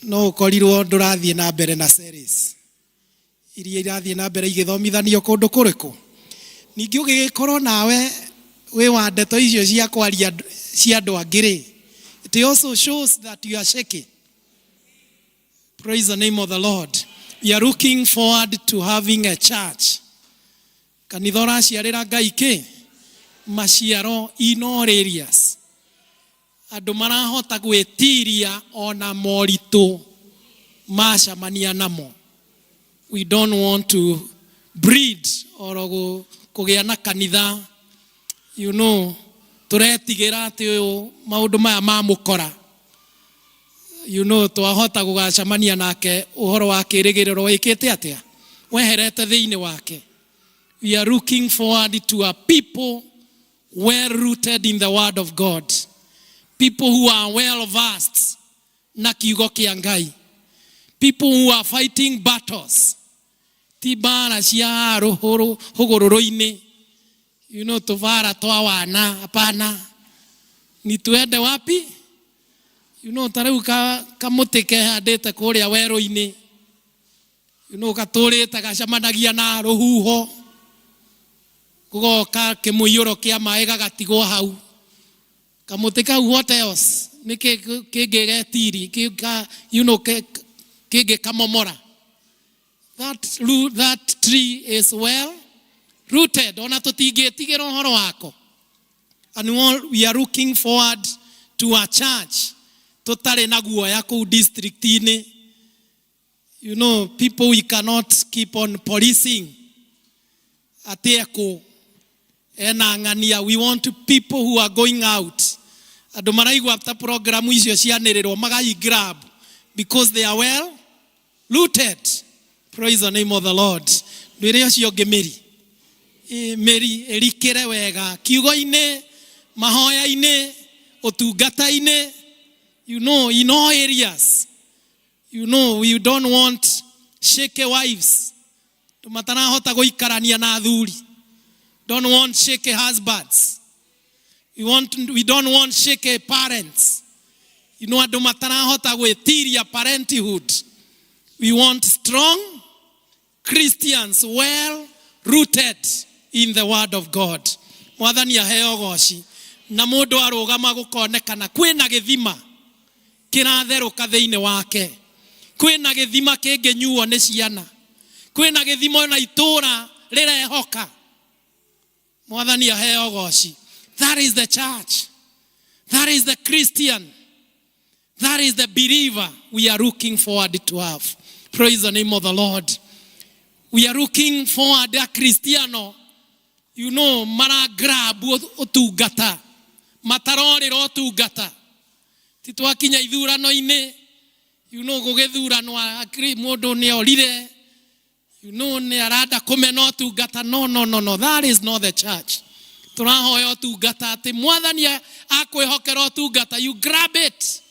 No ũkorirwo ndũrathiĩ na mbere na series iria irathiĩ na mbere igĩthomithanio kũndũ kũrĩkũ. Ningĩ ũgĩgĩkorwo nawe wĩ wa ndeto icio cia kwaria cia andũ angĩ rĩ, it also shows that you are shaky. Praise the name of the Lord. We are looking forward to having a church. Kanitha ũraciarĩra Ngai kĩ? Maciaro in all areas. Andũ marahota gwĩtiria ona moritũ macamania namo. We don't want to breed or kũgĩa na kanitha, you know, tũretigĩra atĩ ũyũ maũndũ maya mamũkora. You know, twahota gũgacamania nake ũhoro wa kĩrĩgĩrĩro wĩkĩte atĩa? Weherete thĩinĩ wake. We are looking forward to a people well rooted in the word of God. People who are well versed na kiugo kĩa Ngai. People who are fighting battles. Ti bara cia hũgũrũrũ-inĩ. You know, tuvara twa wana hapana. Ni tuende wapi? You know, tarĩu kamũtĩ kehandĩte kũrĩa werũ-inĩ. You know, gatũrĩte gacamanagia na rũhuho. Gũgoka kĩmũiyũro kĩa maĩ gagatigwo hau. Kamũtĩ kau what else? Nĩ kĩngĩgetiri, you know, kĩngĩkamomora. That tree is well rooted. Ona tũtingĩtigĩra ũhoro wako. And we are looking forward to a church tũtarĩ na guoya kũu district-inĩ. You know, people we cannot keep on policing. atieko ena ngania. We want people who are going out. Ando maraigu after program icio cianĩrĩrwo magai grab because they are well looted. Praise the name of the Lord. Ndwĩre ũcio ũngĩ Mary erikĩre wega kiugo-inĩ, mahoya-inĩ, ũtungata-inĩ. You know, in all areas. You know, we don't want shaky wives. Tumatarahota gũikarania na athuri. Don't want shaky husbands. We don't want shaky parents. You know, andũ matarahota gwĩtiria parenthood. We want strong Christians, well rooted in the word of God. Mwathani aheo goci. Na mũndũ arũgama gũkonekana kwĩna gĩthima kĩratherũka thĩinĩ wake. Kwĩna gĩthima kĩngĩnyuo nĩ ciana. Kwĩna gĩthima na itũũra rĩrehoka. Mwathani aheo goci. That is the church. That is the Christian. That is the believer we are looking forward to have. Praise the name of the Lord. We are looking forward a Cristiano. You know, mara grab otugata. Matarorĩra otugata. Titwakinya ithurano-inĩ. You know, gũgĩthuranwo mũndũ nĩ orire. You know, nĩ arada kũmena otugata. No. That is not the church. Tũrahoya otugata atĩ Mwathani akwĩhokera otugata. You grab it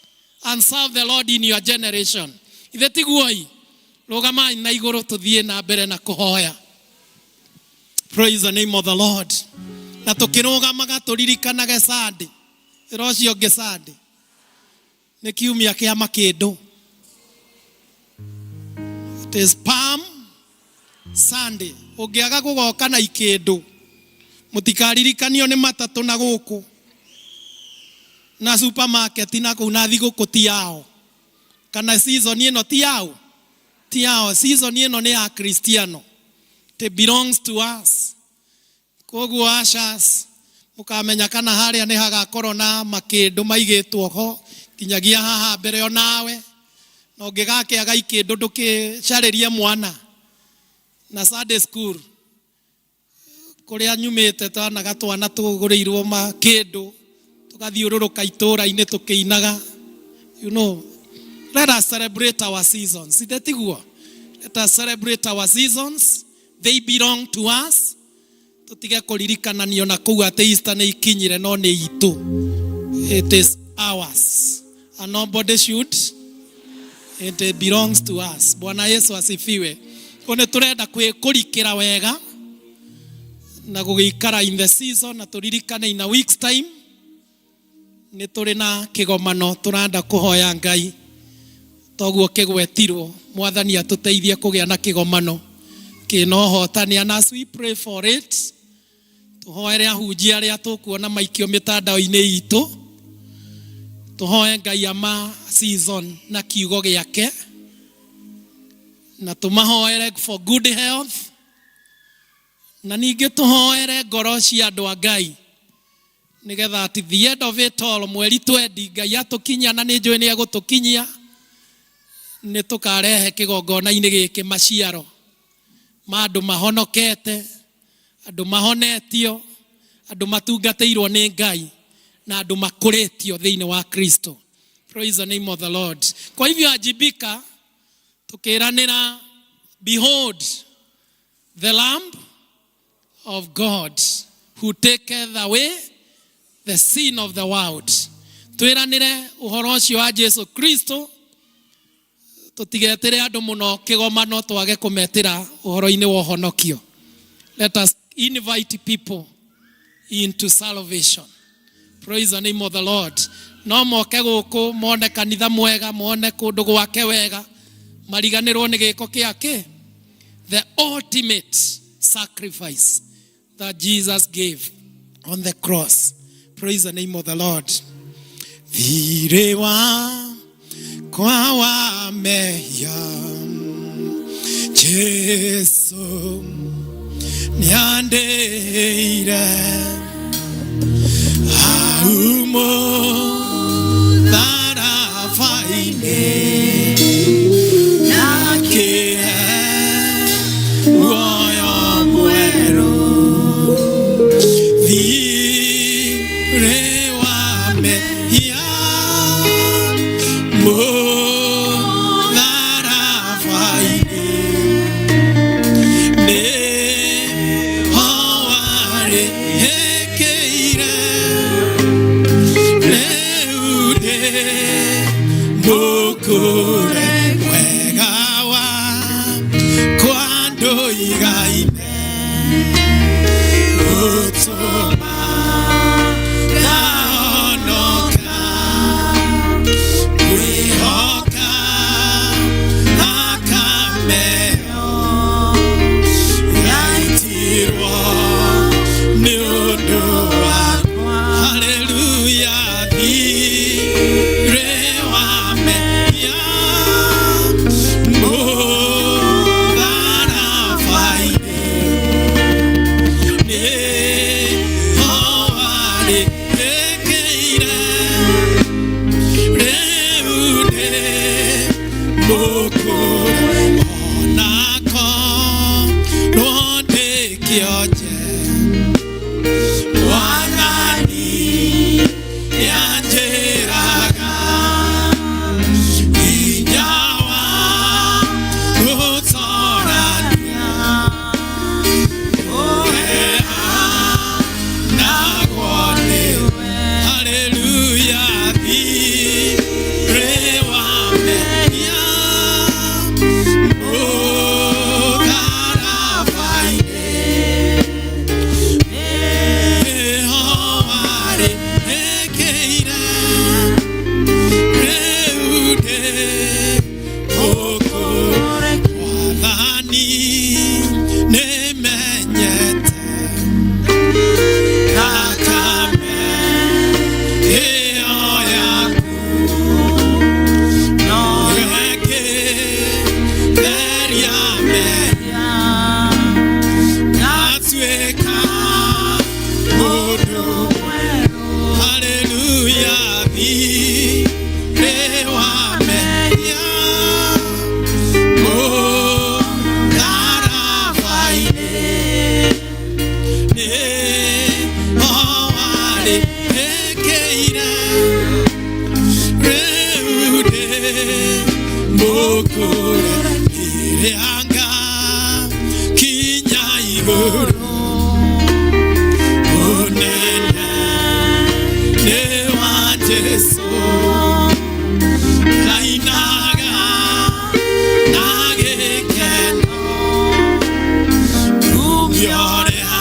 and serve the Lord in your generation. Ithe tiguoi. Rũgamai na igũrũ tũthiĩ na mbere na kũhoya. Praise the name of the Lord. Na tũkĩrũgamaga tũririkanage Sunday. Rũciũ ũngĩ Sunday. Nĩ kiumia kĩa makĩndũ. It is Palm Sunday. Ũngĩaga gũgoka na ikĩndũ. Mũtikaririkanio nĩ matatũ na gũkũ. Na supermarket na kũu na thigũkũ ti yao. Kana season ĩno ti yao. Ti yao. Season ĩno nĩ ya Cristiano. It belongs to us. Koguo ashas. Mũkamenya kana harĩa nĩ hagakorwo na makĩndũ maigĩtwo ho. Kinyagia haha mbere yo nawe. Na ũngĩgakĩaga ikĩndũ ndũkĩcarĩrie mwana. Na Sunday school. Kũrĩa nyumĩte twanaga twana tũgũrĩirwo makĩndũ. Tukathiũrũrũka itũũra-inĩ tũkĩinaga. You know, let us celebrate our seasons. Let us celebrate our seasons. They belong to us. Tutige kũririkananio na kũu atĩ Easter nĩ ikinyire no nĩ itũ. It is ours. And nobody should. It belongs to us. Bwana Yesu asifiwe. Kone turenda kũrikĩra wega na gũgĩikara in the season na tũririkane in a week's time. Nĩ tũrĩ na kĩgomano tũranda kũhoya Ngai. Toguo kĩgwetirwo Mwathani atũteithie kũgĩa na kĩgomano kĩna ũhotani. And as we pray for it, tũhoere ahunjia arĩa tũkuona maikio mĩtandao-inĩ itũ. Tũhoe Ngai ama season na kiugo gĩake. Na tũmahoere for good health. Na ningĩ tũhoere ngoro cia andũ a Ngai. Nigetha at the end of it all mweri twendi Ngai atũkinyia na nĩ njũĩ nĩ egũtũkinyia. Nĩ tũkarehe kĩgongona-inĩ gĩkĩ maciaro ma andũ mahonokete, andũ mahonetio, andũ matungatĩirwo nĩ Ngai na andũ makũrĩtio thĩinĩ wa Kristo. Praise the name of the Lord. Kwa hivyo ajibika tukiranĩra, behold the Lamb of God who taketh away the sin of the world. Twiranĩre ũhoro ũcio wa Jesu Kristo. Tutigetere andũ mũno kĩgomano twage kũmetĩra ũhoro-inĩ wa ũhonokio. Let us invite people into salvation. Praise the name of the Lord. No moke gũkũ mone kanitha mwega, mone kũndũ gwake wega, mariganĩrwo nĩ gĩko kĩake. The ultimate sacrifice that Jesus gave on the cross. Praise the name of the Lord. Thirĩ kwa wamehia Jesu nĩandĩire aumo tharabai-inĩ nakĩo guoya mwerũ igũrũ ũnene nĩ wa Jesũ ngainaga na gĩkeno kumia ũrĩa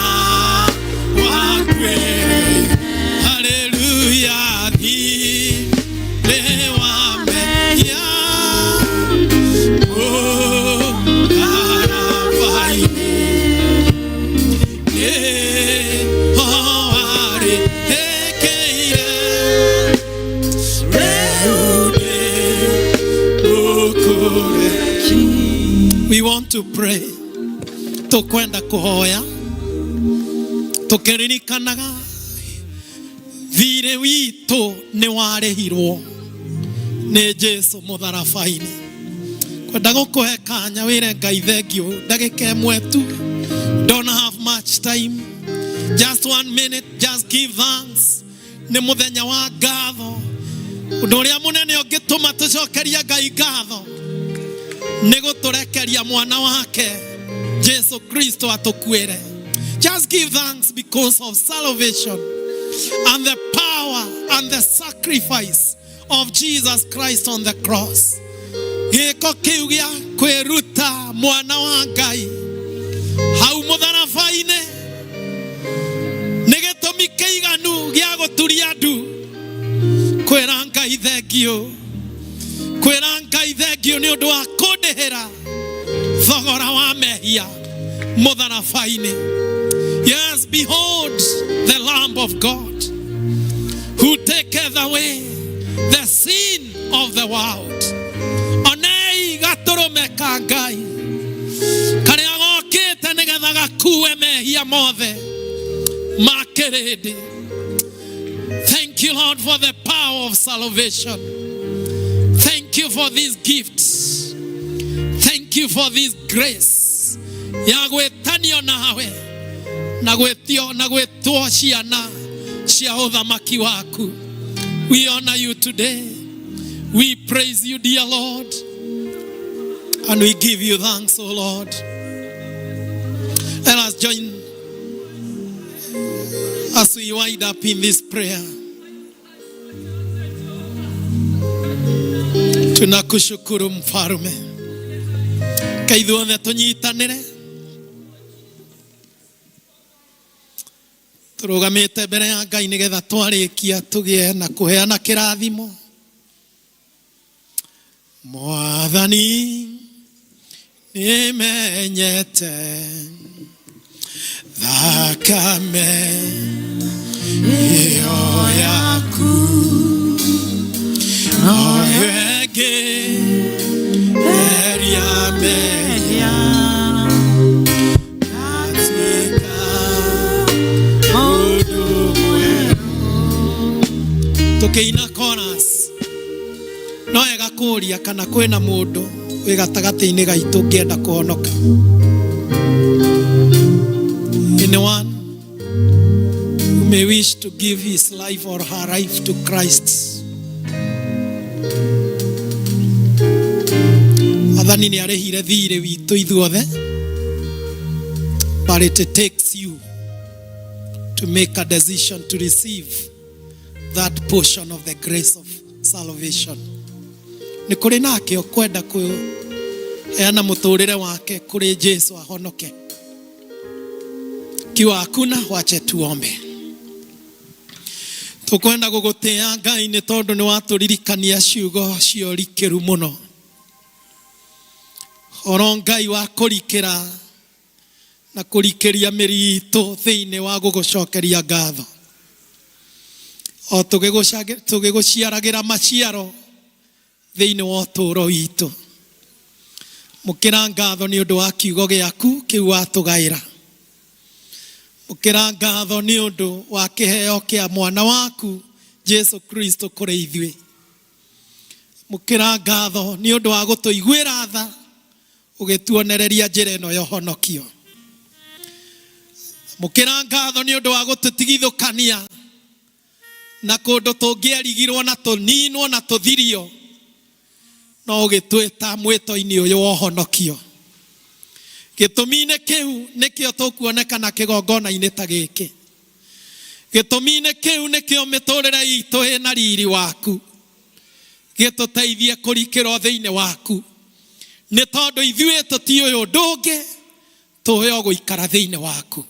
wakwĩrĩire. Haleluya, thirĩ wa mehia arabainĩ nĩho warĩhĩkĩire rĩu nĩ ũkũreki. We want to pray. Tukwenda kuhoya tukiririkanaga thirĩ witũ nĩ warĩhirwo nĩ Jesũ mũtharabainĩ. Kwenda gũkũhe kanya wĩre Ngai thengiũ ndagĩka ĩmwe tu. Don't have much time, just 1 minute, just give thanks. Nĩ mũthenya wa ngatho. Ũndũ ũrĩa mũnene ũngĩtũma tũcokerie Ngai ngatho nĩ gũtũrekeria mwana wake Jesu Kristo atũkuĩre. Just give thanks because of salvation and the power and the sacrifice of Jesus Christ on the cross. Gĩko kĩu gĩa kwĩruta mwana wa Ngai hau mũtharabainĩ nĩ gĩtũmi kĩiganu gĩa gũturia ndu kwĩra Ngai thengiũ, kwĩra Ngai thengiũ nĩ ũndũ wa kũndĩhĩra thogora wa mehia mũtharabainĩ. Yes, behold the Lamb of God who taketh away the sin of the world. Onei gatũrũme ka Ngai karĩa gokĩte nĩgetha gakue mehia mothe ma kĩrĩndĩ. Thank you, Lord, for the power of salvation. Thank you for these gifts. Thank you for this grace ya gwĩtanio nawe na gwĩtwo ciana cia ũthamaki waku. We honor you today. We praise you, dear Lord, and we give you thanks, O Lord. Let us join as we wind up in this prayer. Tunakushukuru mfarume. Kaithuothe tunyitanire. Turugamite mbere ya Ngai nigetha twarĩkia tũgĩe na kũheana kĩrathimo. Mwathani nĩmenyete thakame ĩyo yaku noyege eria mehia katika ũndũ mwerũ. Tũkĩina chorus no wega kũria kana kwĩna mũndũ wĩ gatagatĩ-inĩ gaitũ ngĩenda kũhonoka. Anyone who may wish to give his life or her life to Christ. Athani nĩ arĩhire thirĩ witũ ithuothe, but it takes you to make a decision to receive that portion of the grace of salvation. Nĩ kũrĩ nake ũkwenda kũheana mũtũrĩre wake kũrĩ Jesu ahonoke. Kiwa hakuna, wache tuombe. Tukwenda gũgũtĩĩa Ngai nĩ tondũ nĩ watũririkania ciugo ciorikĩru mũno. Oro Ngai wa kũrikĩra na kũrikĩria mĩri itũ thĩinĩ wa gũgũcokeria ngatho. O tũgĩgũciaragĩra maciaro thĩinĩ wa ũtũũro witũ. Mũkĩra ngatho nĩ ũndũ wa kiugo gĩaku kĩu watũgaĩra. Mũkĩra ngatho nĩ ũndũ wa kĩheo kĩa mwana waku Jesu Kristo kũrĩ ithuĩ. Mũkĩra ngatho nĩ ũndũ wa gũtũiguĩra tha ũgĩtuonereria njĩra ĩno ya ũhonokio. Mũkĩra ngatho nĩ ũndũ wa gũtũtigithũkania na kũndũ tũngĩerigirwo na tũninwo na tũthirio, no ũgĩtwĩta mwĩto-inĩ ũyũ wa ũhonokio. Gĩtũmi-inĩ kĩu nĩkĩo tũkuonekana kĩgongona-inĩ ta gĩkĩ. Gĩtũmi-inĩ kĩu nĩkĩo mĩtũrĩre itũ ĩna riri waku. Gĩtũteithie kũrikĩrwo thĩinĩ waku. Nĩ tondũ ithuĩ tũtiũĩ ũndũ ũngĩ, tũĩ o gũikara thĩinĩ waku.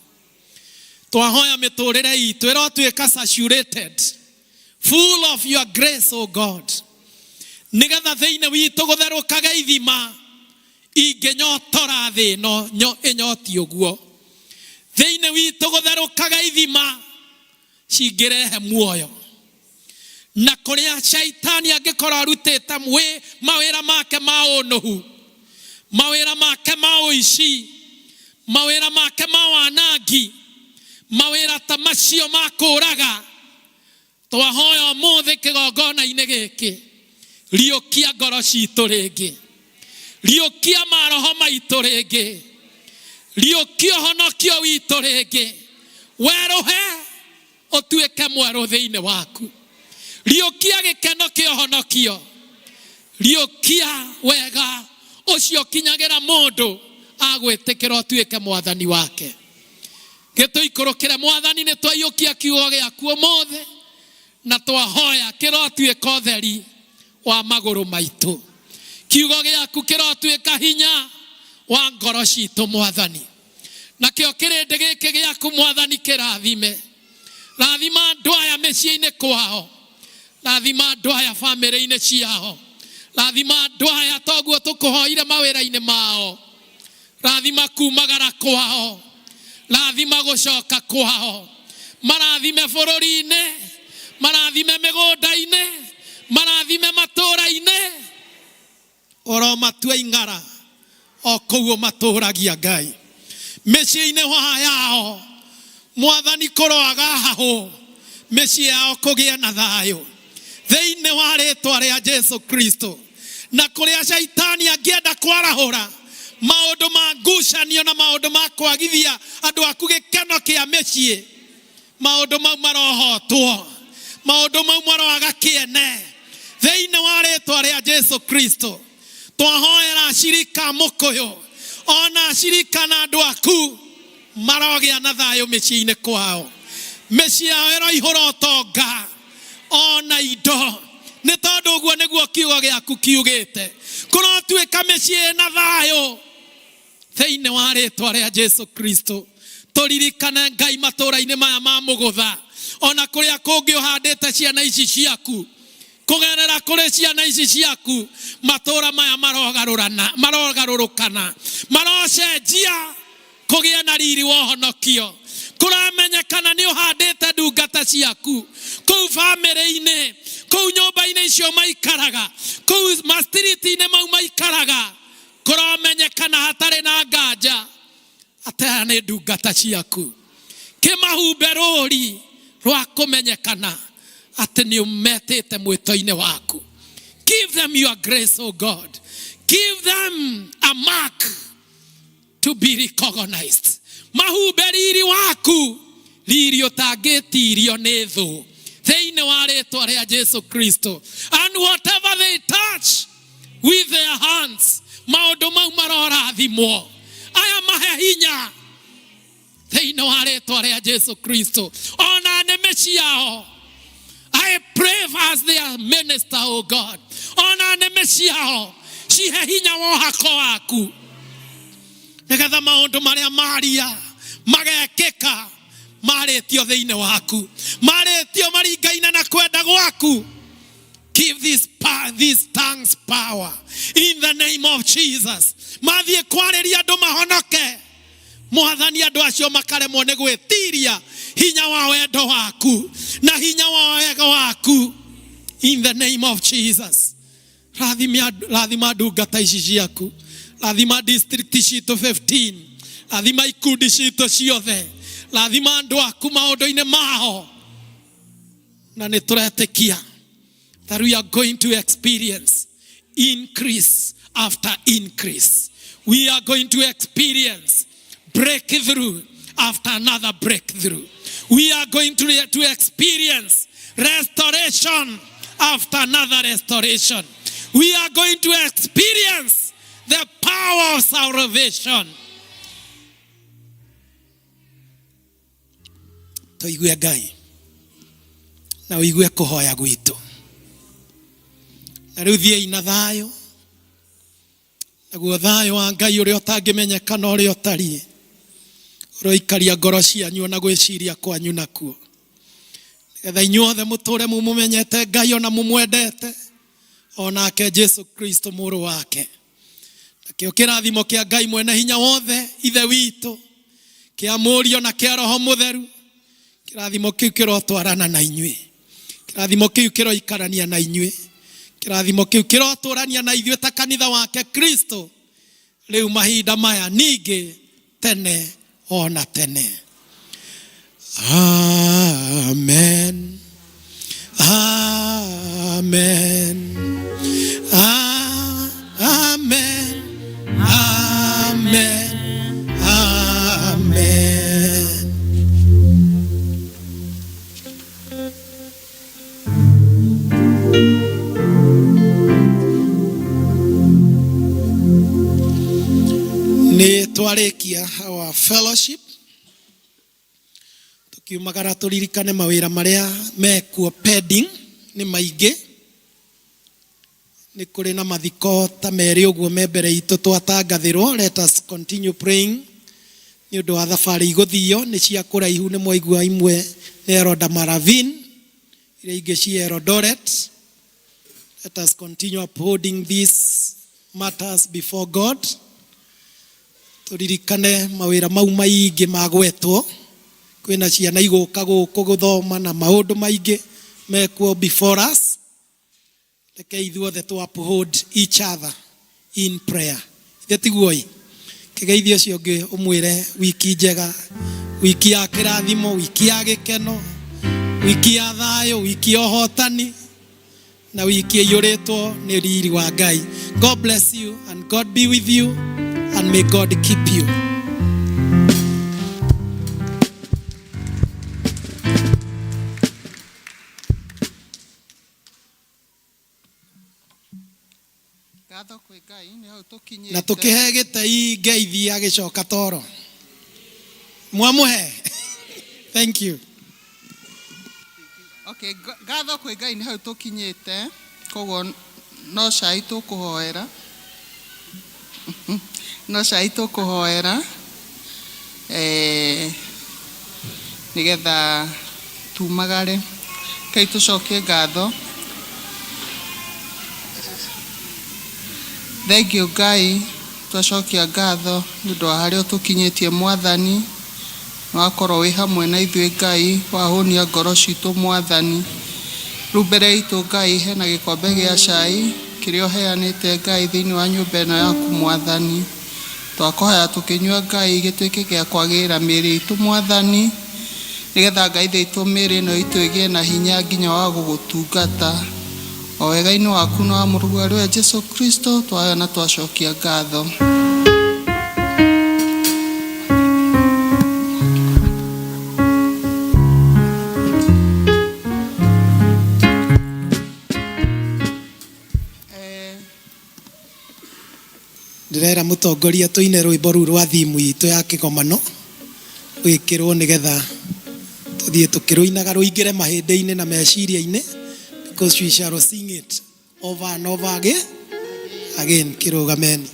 Twahoya mĩtũrĩre itũ ĩrotuĩka saturated, full of your grace, O God. Nĩgetha thĩinĩ witũ gũtherũkage ithima ingĩnyotora thĩ ĩno ĩnyoti ũguo. Thĩinĩ witũ gũtherũkage ithima cingĩrehe muoyo. Na kũrĩa shaitani angĩkorwo arutĩte mawĩra make ma ũnũhu, mawĩra make ma ũici, mawĩra make ma wanangi, mawĩra ta macio ma kũũraga, twahoya ũmũthĩ kĩgongona-inĩ gĩkĩ, riũkia ngoro citũ rĩngĩ, riũkia maroho maitũ rĩngĩ, riũkia ũhonokio witũ rĩngĩ, werũhe ũtuĩke mwerũ thĩinĩ waku. Riũkia gĩkeno kĩa ũhonokio, riũkia wega ũcio ũkinyagĩra mũndũ agwĩtĩkĩra ũtuĩke mwathani wake. Gĩtũikũrũkĩre Mwathani, nĩ twaiyũkia kiugo gĩaku ũmũthĩ, na twahoya kĩrotuĩka ũtheri wa magũrũ maitũ. Kiugo gĩaku kĩrotuĩka hinya wa ngoro citũ Mwathani. Nakĩo kĩrĩndĩ gĩkĩ gĩaku Mwathani kĩrathime. Rathima andũ aya mĩciĩ-inĩ kwao, rathima andũ aya bamĩrĩ-inĩ ciao, rathima andũ aya toguo tũkũhoire mawĩra-inĩ mao, rathima kumagara kwao, rathima gũcoka kwao, marathime bũrũri-inĩ, marathime mĩgũnda-inĩ, marathime matũũra-inĩ, oro matua ing'ara o kũu matũũragia Ngai. Mĩciĩ-inĩ yao Mwathani kũroaga hahũ, mĩciĩ yao kũgĩa na thayũ thĩinĩ wa rĩĩtwa rĩa Jesu Kristo. Na kũrĩa shaitani angĩenda kwarahũra maũndũ ma ngucanio na maũndũ ma kwagithia andũ aku gĩkeno kĩa mĩciĩ, maũndũ mau marohotwo, maũndũ mau maroaga kĩene thĩinĩ wa rĩĩtwa rĩa Jesu Kristo. Twahoera ashirika mũkũyũ, ona ashirika na andũ aku marogĩa na thayũ mĩciĩ-inĩ kwao. Mĩciĩ yao ĩroihũra ũtonga ona indo, nĩ tondũ ũguo nĩguo kiugo gĩaku kiugĩte. Kũrotuĩka mĩciĩ ĩna thayũ thĩinĩ wa rĩĩtwa rĩa Jesu Kristo. Tũririkane Ngai matũũra-inĩ maya ma mũgũtha, ona kũrĩa kũngĩ ũhandĩte ciana ici ciaku, kũgerera kũrĩ ciana ici ciaku matũũra maya marogarũrũkana, marocenjia kũgĩa na riri wa ũhonokio. Kũramenyekana nĩ ũhandĩte ndungata ciaku kũu bamĩrĩ-inĩ, kũu nyũmba-inĩ icio maikaraga, kũu mastiriti-inĩ mau maikaraga, kũramenyekana hatarĩ na nganja atĩ aya nĩ ndungata ciaku. Kĩmahumbe rũũri rwa kũmenyekana atĩ nĩ ũmetĩte mwĩto-inĩ waku. Give them your grace, O God. Give them a mark to be recognized. Mahumbe riri waku, riri ũtangĩtirio nĩ thũ thĩinĩ wa rĩĩtwa rĩa Jesu Kristo. And whatever they touch with their hands, maũndũ mau marorathimwo. Aya mahe hinya thĩinĩ wa rĩĩtwa rĩa Jesu Kristo. Ona nĩmĩ ciao, I pray as their minister, O God. Ona nĩmĩ ciao cihe hinya wa ũhako waku, nĩgetha maũndũ marĩa maria magekĩka marĩtio thĩinĩ waku, marĩtio maringaine na kwenda gwaku. Give these tongues power in the name of Jesus. Mathiĩ kwarĩria andũ mahonoke. Mwathani, andũ acio makaremwo nĩ gwĩtiria hinya wa wendo waku na hinya wa wega waku in the name of Jesus. Rathima ndungata ici ciaku, rathima district citũ 15, rathima ikundi citũ ciothe, rathima andũ aku maũndũ-inĩ mao. Na nĩ tũretĩkia that we are going to experience increase after increase. We are going to experience breakthrough after another breakthrough. We are going to experience restoration after another restoration. We are going to experience the power of salvation tũigue Ngai na ũigue kũhoya gwitũ. Na rĩu thiĩi na thayũ, naguo thayũ wa Ngai ũrĩa ũtangĩmenyeka na ũrĩa ũtariĩ ũroikaria ngoro cianyu na gwĩciria kwanyu nakuo, nĩgetha inyuothe mũtũre mũmenyete Ngai ona mũmwendete onake Jesu Kristo mũrũ wake. Nakĩo kĩrathimo kĩa Ngai mwene hinya wothe ithe witũ, kĩa Mũriũ na kĩa Roho Mũtheru, kĩrathimo kĩu kĩrotwarana na inyuĩ, kĩrathimo kĩu kĩroikarania na inyuĩ, kĩrathimo kĩu kĩrotũrania na ithuĩ ta kanitha wake Kristo rĩu mahinda maya ningĩ tene ona tene. Amen. Amen. Amen. Amen. Amen. Nĩ twarĩkia our fellowship, tukiumagara tũririkane mawĩra marĩa mekuo pending nĩ maingĩ. Nĩ kũrĩ na mathiko ta merĩ ũguo me mbere itũ twatangathĩrwo. Let us continue praying nĩ ũndũ wa thabarĩ igũthio, nĩ cia kũraihu, nĩ mwaigua imwe nĩ Eroda Maravin, iria ingĩ ci Eldoret. Let us continue upholding these matters before God. Turirikane mawĩra mau maingĩ magwetwo, kwĩna ciana igũka gũkũ gũthoma na maũndũ maingĩ mekuo before us. Reke ithuothe to uphold each other in prayer. Ithe tiguoi kĩgeithio ũcio ũngĩ ũmwĩre wiki njega, wiki ya kĩrathimo, wiki ya gĩkeno, wiki ya thayũ, wiki ya ũhotani, na wiki ĩiyũrĩtwo nĩ riri wa Ngai. God bless you and God be with you and may God keep you. Ngatho kwĩ Ngai nĩ hau tũkinyĩte. Na tũkĩhe gĩtĩi ngeithi agĩcoka toro. Mwamũhe. Thank you. Okay, ngatho kwĩ Ngai nĩ hau tũkinyĩte. Koguo no cai tũkũhoera. No cai tũkũhoera. Nĩgetha tumagare. Kai tũcokie ngatho. Thengiũ Ngai, twacokia ngatho nĩ ũndũ wa harĩa ũtũkinyĩtie Mwathani. Wakorwo wĩ hamwe na ithuĩ Ngai, wahũnia ngoro citũ Mwathani. Rĩu mbere itũ Ngai, hena gĩkombe gĩa cai kĩrĩa ũheanĩte Ngai thĩinĩ wa nyũmba ĩno yaku Mwathani. Twakũhoya tũkĩnyua Ngai gĩtuĩke gĩa kwagĩrĩra mĩĩrĩ itũ Mwathani, nĩgetha Ngai itũ mĩĩrĩ ĩno itũ ĩgĩe na hinya nginya wa gũgũtungata. O wega-inĩ waku na wa Mũrũgũri wa Jesu Kristo twaya na twacokia ngatho. Ndĩrera mũtongoria tũine rwĩmbo rũu rwa thimu itũ ya kĩgomano gwĩkĩrwo nĩgetha tũthiĩ tũkĩrũinaga rũingĩre mahĩndĩ-inĩ na meciria-inĩ, because we shall sing it over and over again. Kĩrũgameni.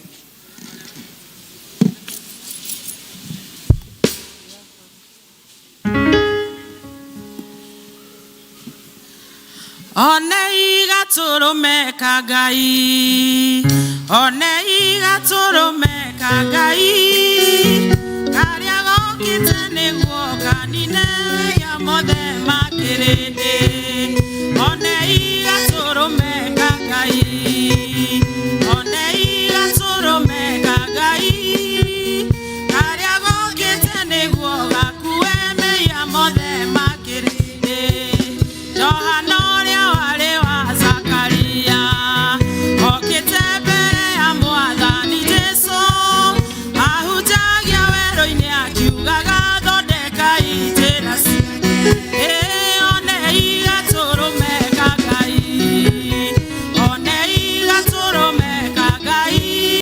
One igatũrũme ka Ngai, one igatũrũme ka Ngai, karĩa gokĩte nĩguo kanine ya mothe makĩrĩndĩ. One